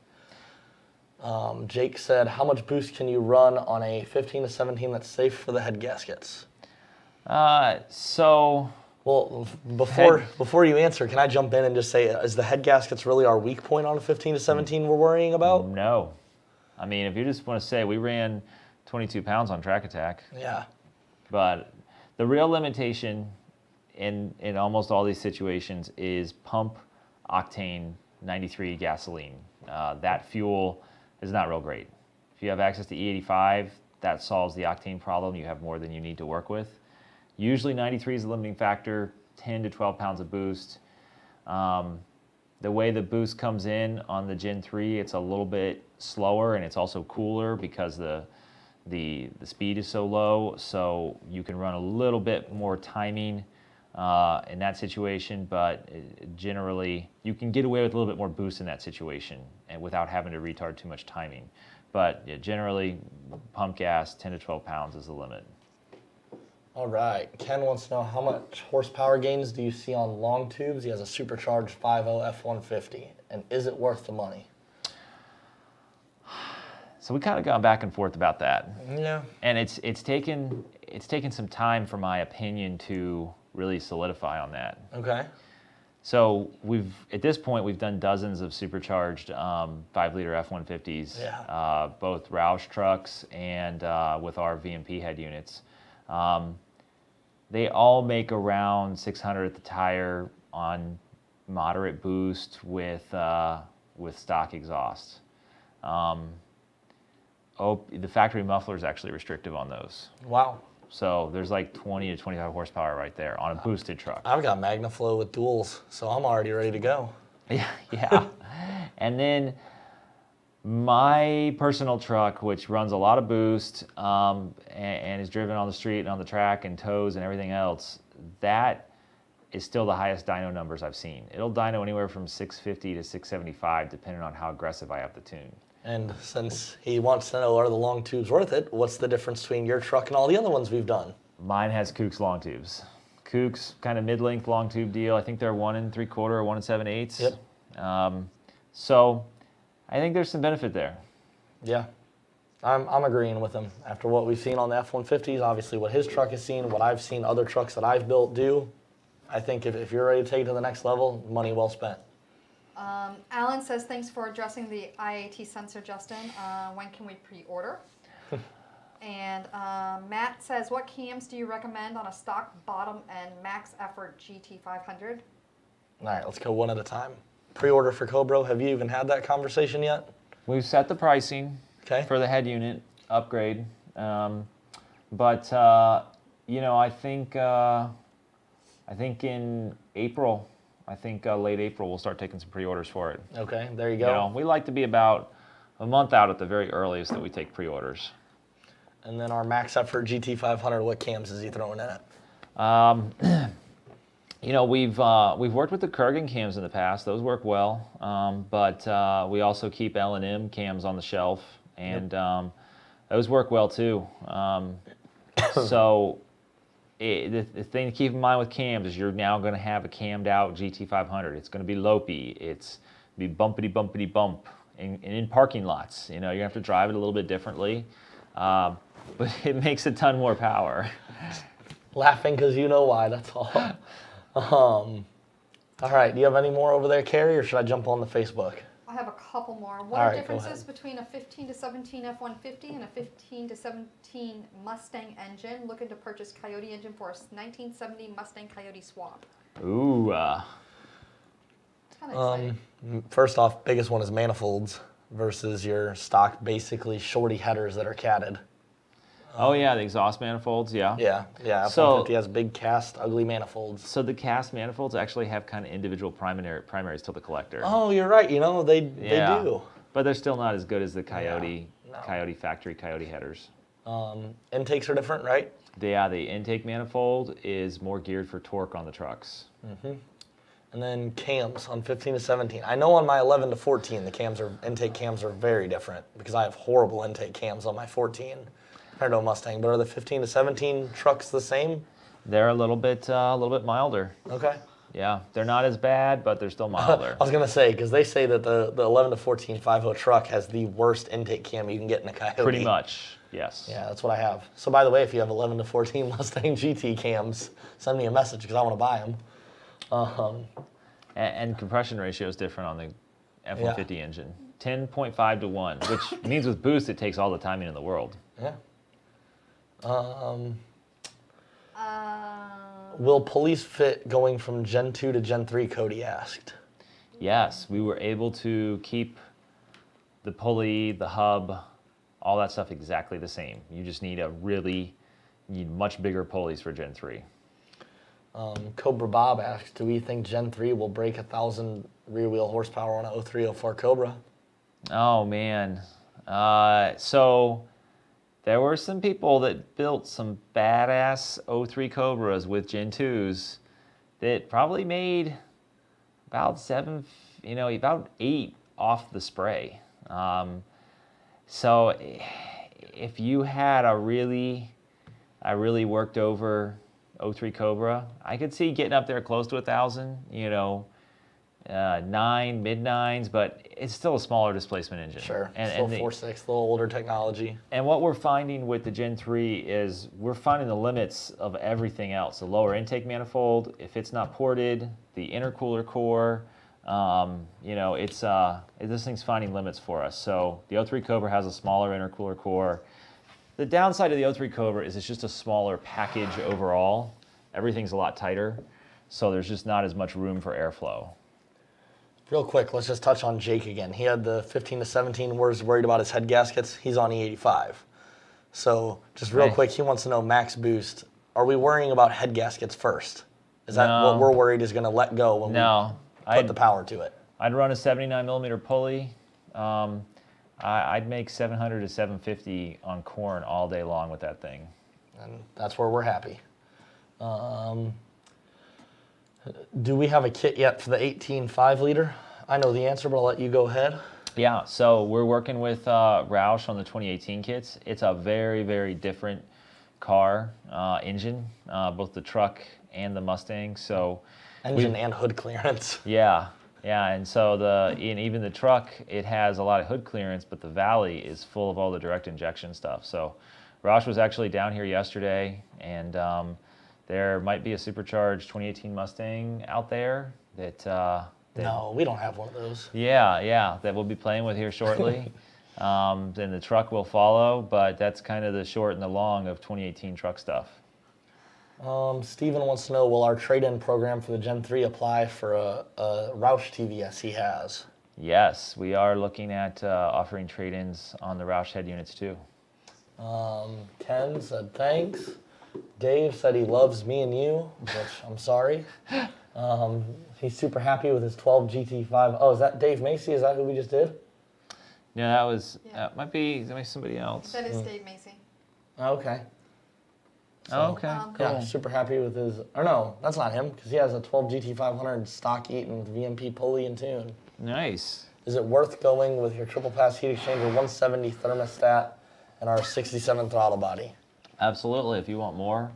Jake said, how much boost can you run on a 15 to 17 that's safe for the head gaskets? Well, before you answer, can I jump in and just say, is the head gaskets really our weak point on a 15 to 17 we're worrying about? No. I mean, if you just want to say we ran 22 pounds on track attack. Yeah. But the real limitation in almost all these situations is pump octane 93 gasoline. That fuel is not real great. If you have access to E85, that solves the octane problem. You have more than you need to work with. Usually 93 is the limiting factor, 10 to 12 pounds of boost. The way the boost comes in on the Gen 3, it's a little bit slower and it's also cooler because the speed is so low, so you can run a little bit more timing in that situation, but generally you can get away with a little bit more boost in that situation and without having to retard too much timing. But yeah, generally, pump gas, 10 to 12 pounds is the limit. All right. Ken wants to know how much horsepower gains do you see on long tubes? He has a supercharged 5.0 F-150, and is it worth the money? So we kind of gone back and forth about that. Yeah. And it's taken some time, for my opinion, to really solidify on that. Okay. So at this point we've done dozens of supercharged 5-liter F-150s, yeah. Both Roush trucks and with our VMP head units. They all make around 600 at the tire on moderate boost with stock exhaust. The factory muffler is actually restrictive on those. Wow. So there's like 20 to 25 horsepower right there on a boosted truck. I've got MagnaFlow with duals, so I'm already ready to go. Yeah. And then my personal truck, which runs a lot of boost and is driven on the street and on the track and tows and everything else, that is still the highest dyno numbers I've seen. It'll dyno anywhere from 650 to 675 depending on how aggressive I have the tune. And since he wants to know, are the long tubes worth it, what's the difference between your truck and all the other ones we've done? Mine has Kooks long tubes. Kooks kind of mid-length long tube deal. I think they're 1 3/4 or 1 7/8. Yep. So I think there's some benefit there. Yeah. I'm agreeing with him. After what we've seen on the F-150s, obviously what his truck has seen, what I've seen other trucks that I've built do, I think if you're ready to take it to the next level, money well spent. Alan says, thanks for addressing the IAT sensor, Justin. When can we pre-order? And Matt says, what cams do you recommend on a stock bottom and max effort GT500? All right, let's go one at a time. Pre-order for Cobra, have you even had that conversation yet? We've set the pricing for the head unit upgrade. But I think in April, late April, we'll start taking some pre-orders for it. Okay, there you go. We like to be about a month out at the very earliest that we take pre-orders. And then our max effort GT500, what cams is he throwing in it? We've worked with the Kurgan cams in the past. Those work well, but we also keep L&M cams on the shelf, and those work well too. So the thing to keep in mind with cams is you're now going to have a cammed out GT500. It's going to be lopey. It's be bumpity bumpity bump in parking lots. You're going to have to drive it a little bit differently, but it makes a ton more power. Laughing because you know why, that's all. All right, do you have any more over there, Carrie, or should I jump on the Facebook? I have a couple more. What are differences between a 15 to 17 F-150 and a 15 to 17 Mustang engine? Looking to purchase Coyote engine for a 1970 Mustang Coyote swap. Ooh. It's kind of exciting. First off, biggest one is manifolds versus your stock, basically shorty headers that are catted. Oh yeah, the exhaust manifolds, yeah. Yeah. F-150 has big cast, ugly manifolds. So the cast manifolds actually have kind of individual primaries to the collector. Oh, you're right. They do. But they're still not as good as the Coyote factory Coyote headers. Intakes are different, right? Yeah, the intake manifold is more geared for torque on the trucks. Mm-hmm. And then cams on 15 to 17. I know on my 11 to 14, the intake cams are very different because I have horrible intake cams on my 14. I don't know Mustang, but are the 15 to 17 trucks the same? They're a little bit milder. Okay. Yeah, they're not as bad, but they're still milder. I was gonna say because they say that the 11 to 14 5.0 truck has the worst intake cam you can get in a Coyote. Pretty much. Yes. Yeah, that's what I have. So by the way, if you have 11 to 14 Mustang GT cams, send me a message because I want to buy them. And compression ratio is different on the F-150 Yeah. engine. 10.5 to 1, which means with boost it takes all the timing in the world. Yeah. Will pulleys fit going from Gen 2 to Gen 3, Cody asked. Yes, we were able to keep the pulley, the hub, all that stuff exactly the same. You just need much bigger pulleys for Gen 3. Cobra Bob asks, do we think Gen 3 will break 1,000 rear wheel horsepower on a 0304 Cobra? Oh man. So there were some people that built some badass 03 Cobras with Gen 2s that probably made about about 8 off the spray. So if you had a really worked over 03 Cobra, I could see getting up there close to 1,000, 9, mid-9s, but it's still a smaller displacement engine. Sure, and still 4.6, a little older technology. And what we're finding with the Gen 3 is we're finding the limits of everything else. The lower intake manifold, if it's not ported, the intercooler core, this thing's finding limits for us. So the 03 Cobra has a smaller intercooler core. The downside of the 03 Cobra is it's just a smaller package overall. Everything's a lot tighter, so there's just not as much room for airflow. Real quick, let's just touch on Jake again. He had the 15 to 17, was worried about his head gaskets. He's on E85. So just real quick, he wants to know max boost. Are we worrying about head gaskets first? Is that what we're worried is going to let go when we put the power to it? I'd run a 79 millimeter pulley. I'd make 700 to 750 on corn all day long with that thing. And that's where we're happy. Do we have a kit yet for the 18 5-liter? I know the answer, but I'll let you go ahead. Yeah, so we're working with Roush on the 2018 kits. It's a very, very different car engine, both the truck and the Mustang. So engine and hood clearance. Yeah, and so even the truck, it has a lot of hood clearance, but the Valley is full of all the direct injection stuff. So Roush was actually down here yesterday, and there might be a supercharged 2018 Mustang out there that no, we don't have one of those. Yeah, that we'll be playing with here shortly. Then the truck will follow, but that's kind of the short and the long of 2018 truck stuff. Steven wants to know, will our trade-in program for the Gen 3 apply for a Roush TVS he has? Yes, we are looking at offering trade-ins on the Roush head units too. Ken said thanks. Dave said he loves me and you, which I'm sorry. He's super happy with his 12 GT5. Oh, is that Dave Macy? Is that who we just did? No, that was might be somebody else. That is Dave Macy. Okay. So, okay, cool. Yeah, super happy with his. Or no, that's not him because he has a 12 GT500 stock Eaton with VMP pulley and tune. Nice. Is it worth going with your triple pass heat exchanger 170 thermostat and our 67 throttle body? Absolutely. If you want more,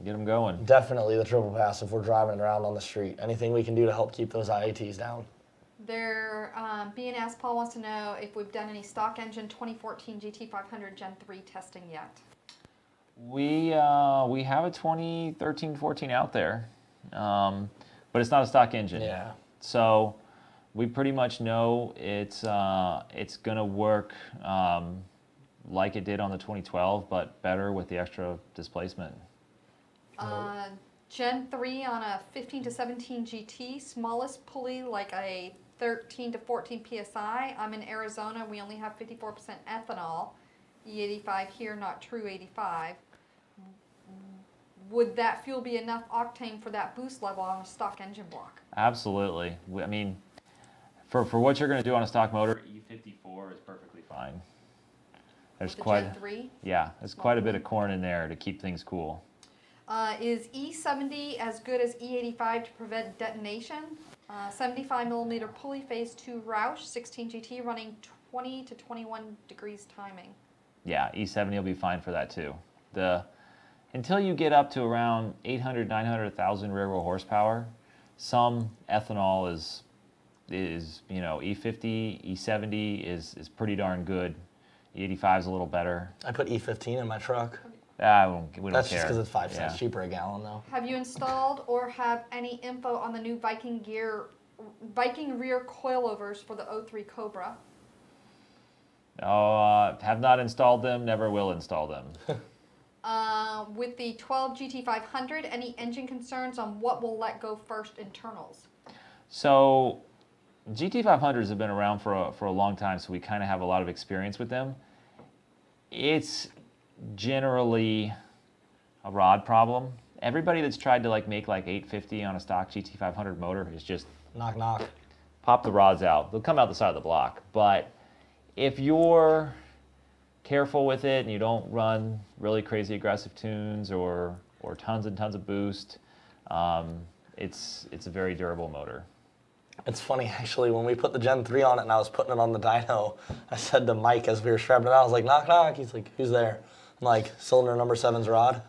get them going. Definitely the triple pass if we're driving around on the street. Anything we can do to help keep those IATs down. They're being asked, Paul wants to know if we've done any stock engine 2014 GT500 Gen 3 testing yet. We have a 2013-14 out there, but it's not a stock engine. Yeah. So we pretty much know it's gonna work like it did on the 2012, but better with the extra displacement. Gen 3 on a 15 to 17 GT, smallest pulley like a 13 to 14 PSI. I'm in Arizona. We only have 54% ethanol. E85 here, not true 85. Would that fuel be enough octane for that boost level on a stock engine block? Absolutely. I mean, for what you're going to do on a stock motor, E54 is perfectly fine. There's Gen 3? Yeah, there's quite a bit of corn in there to keep things cool. Is E70 as good as E85 to prevent detonation? 75 millimeter pulley phase 2 Roush 16 GT running 20 to 21 degrees timing. Yeah, E70 will be fine for that too. Until you get up to around 800, 900, 1,000 rear wheel horsepower, some ethanol is E50, E70 is pretty darn good E85 is a little better. I put E15 in my truck. We don't care. That's just because it's 5 cents cheaper a gallon, though. Have you installed or have any info on the new Viking rear coilovers for the 03 Cobra? Have not installed them, never will install them. With the 12 GT500, any engine concerns on what will let go first internals? So GT500s have been around for a long time, so we kind of have a lot of experience with them. It's generally a rod problem. Everybody that's tried to make 850 on a stock GT500 motor is just knock knock. Pop the rods out. They'll come out the side of the block. But if you're careful with it and you don't run really crazy aggressive tunes or tons and tons of boost, it's a very durable motor. It's funny, actually, when we put the Gen 3 on it and I was putting it on the dyno, I said to Mike as we were strapping it out, I was like, knock, knock. He's like, who's there? I'm like, cylinder number 7's rod.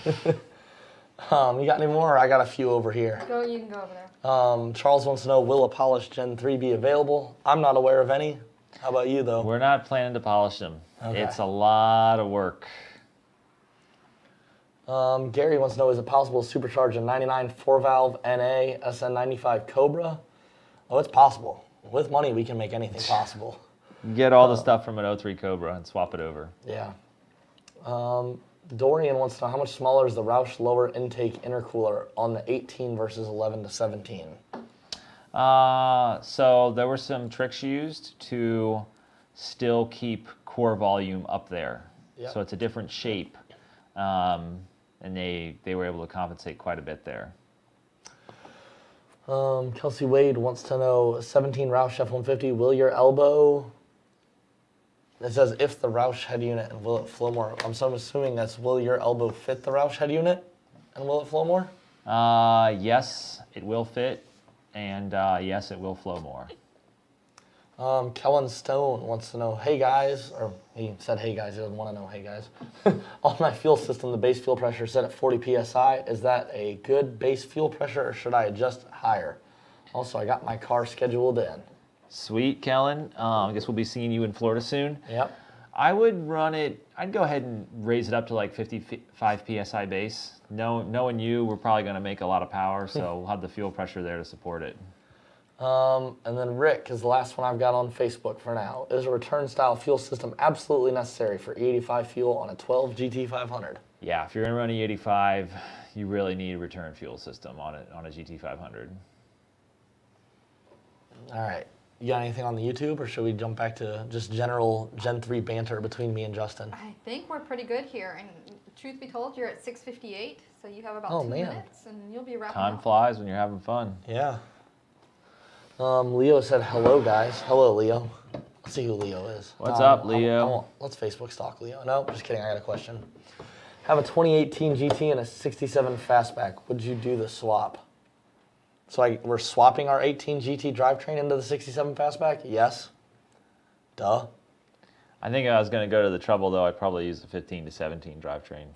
You got any more? I got a few over here. You can go over there. Charles wants to know, will a polished Gen 3 be available? I'm not aware of any. How about you, though? We're not planning to polish them. Okay. It's a lot of work. Gary wants to know, is it possible to supercharge a 99 4-valve NA SN95 Cobra? Oh, it's possible. With money, we can make anything possible. Get all the stuff from an 03 Cobra and swap it over. Yeah. Dorian wants to know, how much smaller is the Roush lower intake intercooler on the 18 versus 11 to 17? So there were some tricks used to still keep core volume up there. Yep. So it's a different shape. And they were able to compensate quite a bit there. Kelsey Wade wants to know, 17 Roush F-150, will your elbow... It says, if the Roush head unit, and will it flow more? I'm assuming that's, will your elbow fit the Roush head unit, and will it flow more? Yes, it will fit, and yes, it will flow more. Kellen Stone wants to know, hey guys, or he said hey guys, he doesn't want to know hey guys. On my fuel system, the base fuel pressure is set at 40 psi. Is that a good base fuel pressure, or should I adjust higher? Also, I got my car scheduled in. Sweet, Kellen. I guess we'll be seeing you in Florida soon. Yep. I would run it, I'd go ahead and raise it up to 55 psi base. Knowing you, we're probably going to make a lot of power, so we'll have the fuel pressure there to support it. And then Rick is the last one I've got on Facebook for now. Is a return style fuel system absolutely necessary for E85 fuel on a 12 GT500? Yeah, if you're going to run E85, you really need a return fuel system on a GT500. All right. You got anything on the YouTube, or should we jump back to just general Gen 3 banter between me and Justin? I think we're pretty good here. And truth be told, you're at 6:58, so you have about 2 minutes, and you'll be wrapping up. Time flies when you're having fun. Yeah. Leo said, hello, guys. Hello, Leo. Let's see who Leo is. What's up, Leo? Let's Facebook stalk Leo. No, just kidding. I got a question. Have a 2018 GT and a 67 Fastback. Would you do the swap? So we're swapping our 18 GT drivetrain into the 67 Fastback? Yes. Duh. I think I was going to go to the trouble, though. I'd probably use the 15 to 17 drivetrain.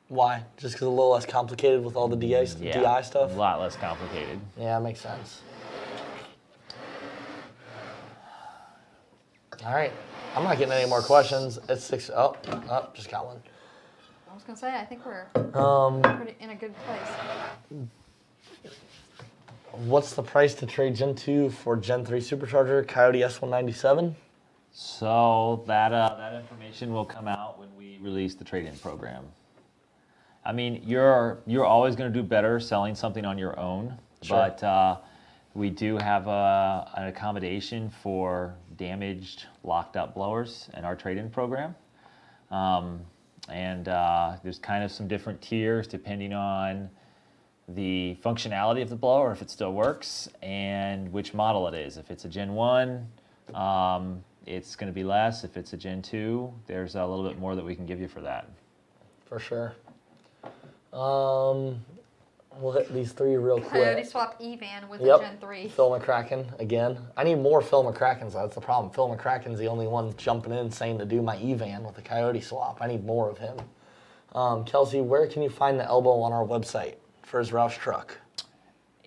Why? Just because it's a little less complicated with all the DI stuff? A lot less complicated. Yeah, makes sense. All right. I'm not getting any more questions. It's 6. Oh, just got one. I was going to say, I think we're pretty in a good place. What's the price to trade Gen 2 for Gen 3 supercharger, Coyote S197? So that information will come out when we release the trade-in program. I mean, you're always going to do better selling something on your own, sure. But we do have an accommodation for damaged, locked-up blowers in our trade-in program. There's kind of some different tiers depending on the functionality of the blower, if it still works, and which model it is. If it's a Gen 1, it's going to be less. If it's a Gen 2, there's a little bit more that we can give you for that. For sure. We'll hit these 3 real quick. Coyote swap E-Van with a Gen 3. Phil McCracken, again. I need more Phil McCrackens, that's the problem. Phil McCracken's the only one jumping in saying to do my E-Van with a Coyote swap. I need more of him. Kelsey, where can you find the elbow on our website for his Roush truck?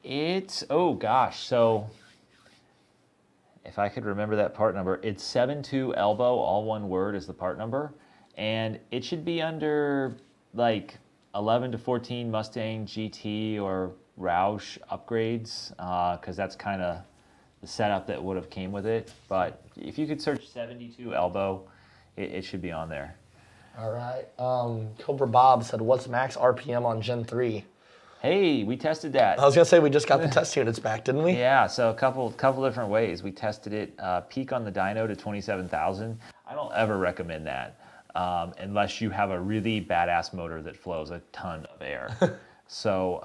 It's, oh gosh, so if I could remember that part number, it's 72 elbow, all one word is the part number. And it should be under like 11 to 14 Mustang GT or Roush upgrades, because that's kind of the setup that would have came with it. But if you could search 72 elbow, it should be on there. All right. Cobra Bob said, what's max RPM on Gen 3? Hey, we tested that. I was going to say, we just got the test units back, didn't we? Yeah, so a couple different ways. We tested it, peak on the dyno to 27,000. I don't ever recommend that unless you have a really badass motor that flows a ton of air. So,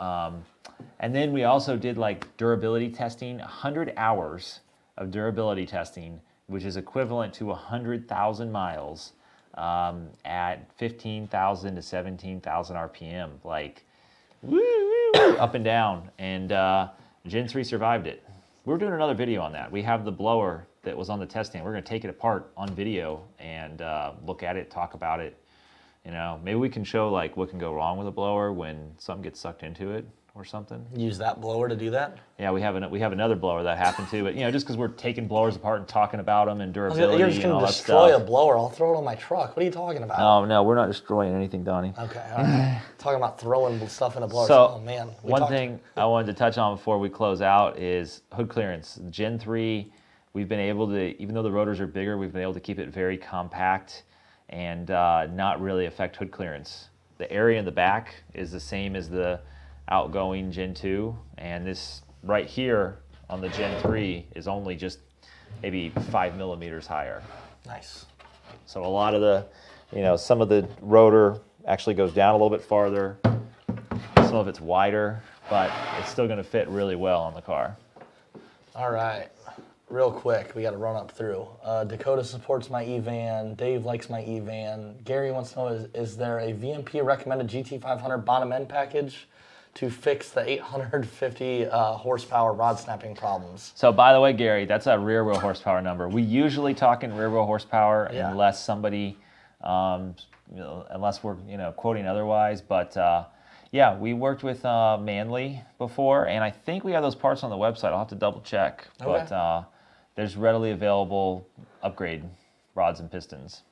and then we also did like durability testing, 100 hours of durability testing, which is equivalent to 100,000 miles at 15,000 to 17,000 RPM. Like, woo, up and down, and Gen 3 survived it. We're doing another video on that. We have the blower that was on the test stand. We're going to take it apart on video and look at it, talk about it. You know, maybe we can show like what can go wrong with a blower when something gets sucked into it or something. Use that blower to do that? Yeah, we have another blower that happened to, but you know, just because we're taking blowers apart and talking about them and durability, you're just going to destroy a blower. I'll throw it on my truck. What are you talking about? Oh no, we're not destroying anything, Donnie. Okay, all right. Talking about throwing stuff in a blower. So, oh man. One thing I wanted to touch on before we close out is hood clearance. Gen 3, we've been able to, even though the rotors are bigger, we've been able to keep it very compact and not really affect hood clearance. The area in the back is the same as the outgoing Gen 2, and this right here on the Gen 3 is only just maybe 5 millimeters higher. Nice. So a lot of the, you know, some of the rotor actually goes down a little bit farther, some of it's wider, but it's still going to fit really well on the car. All right. Real quick, we got to run up through. Dakota supports my E-Van. Dave likes my E-Van. Gary wants to know, is there a VMP recommended GT500 bottom end package to fix the 850 horsepower rod snapping problems? So by the way, Gary, that's a rear wheel horsepower number. We usually talk in rear wheel horsepower unless somebody, unless we're quoting otherwise. But yeah, we worked with Manly before, and I think we have those parts on the website. I'll have to double check. Okay. But there's readily available upgrade rods and pistons.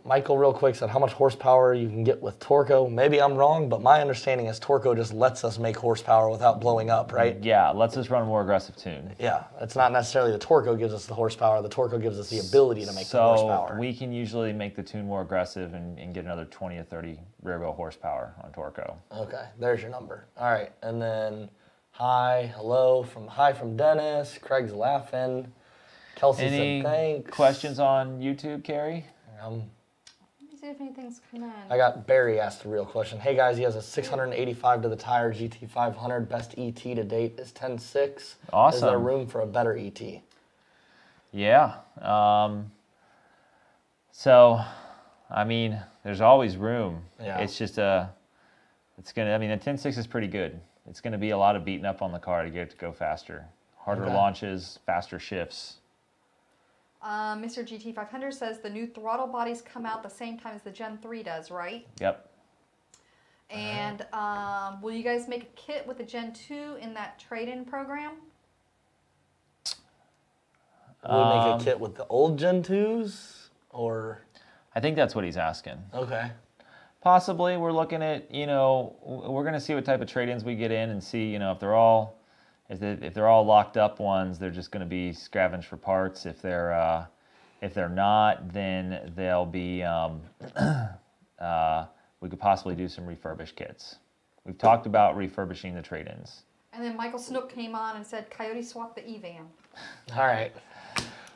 Michael real quick said how much horsepower you can get with Torco. Maybe I'm wrong, but my understanding is Torco just lets us make horsepower without blowing up, right? Yeah, lets us run a more aggressive tune. Yeah, it's not necessarily the Torco gives us the horsepower. The Torco gives us the ability to make the horsepower. So we can usually make the tune more aggressive and get another 20 or 30 rear wheel horsepower on Torco. Okay, there's your number. All right, and then hi from Dennis. Craig's laughing. Kelsey said thanks. Questions on YouTube, Carrie? Let me see if anything's come in. I got Barry asked a real question. Hey guys, he has a 685 to the tire GT500. Best ET to date is 10.6. Awesome. Is there room for a better ET? Yeah. So, I mean, there's always room. Yeah. It's just a 10.6 is pretty good. It's going to be a lot of beating up on the car to get it to go faster. Harder launches, faster shifts. Mr. GT500 says the new throttle bodies come out the same time as the Gen 3 does, right? Yep. And will you guys make a kit with the Gen 2 in that trade-in program? Will we make a kit with the old Gen 2s? Or? I think that's what he's asking. Okay. Possibly. We're looking at, we're going to see what type of trade-ins we get in and see, if they're all locked up ones, they're just going to be scavenged for parts. If they're not, then they'll be. We could possibly do some refurbished kits. We've talked about refurbishing the trade-ins. And then Michael Snook came on and said, "Coyote swap the E-Van." All right.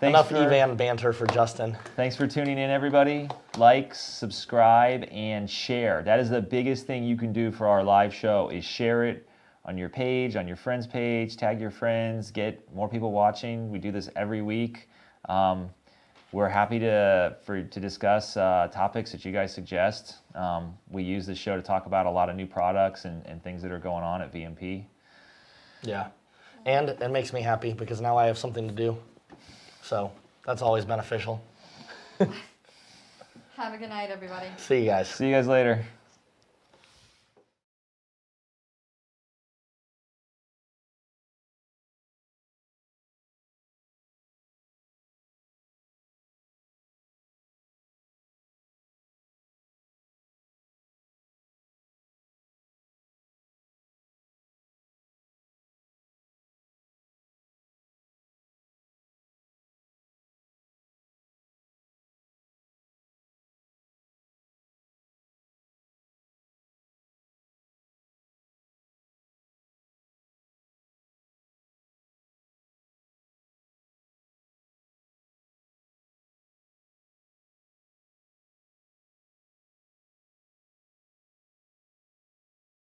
Enough E-Van banter for Justin. Thanks for tuning in, everybody. Like, subscribe, and share. That is the biggest thing you can do for our live show is share it on your page, on your friend's page, tag your friends, get more people watching. We do this every week. We're happy to discuss topics that you guys suggest. We use this show to talk about a lot of new products and things that are going on at VMP. Yeah, and it makes me happy because now I have something to do. So that's always beneficial. Have a good night, everybody. See you guys. See you guys later.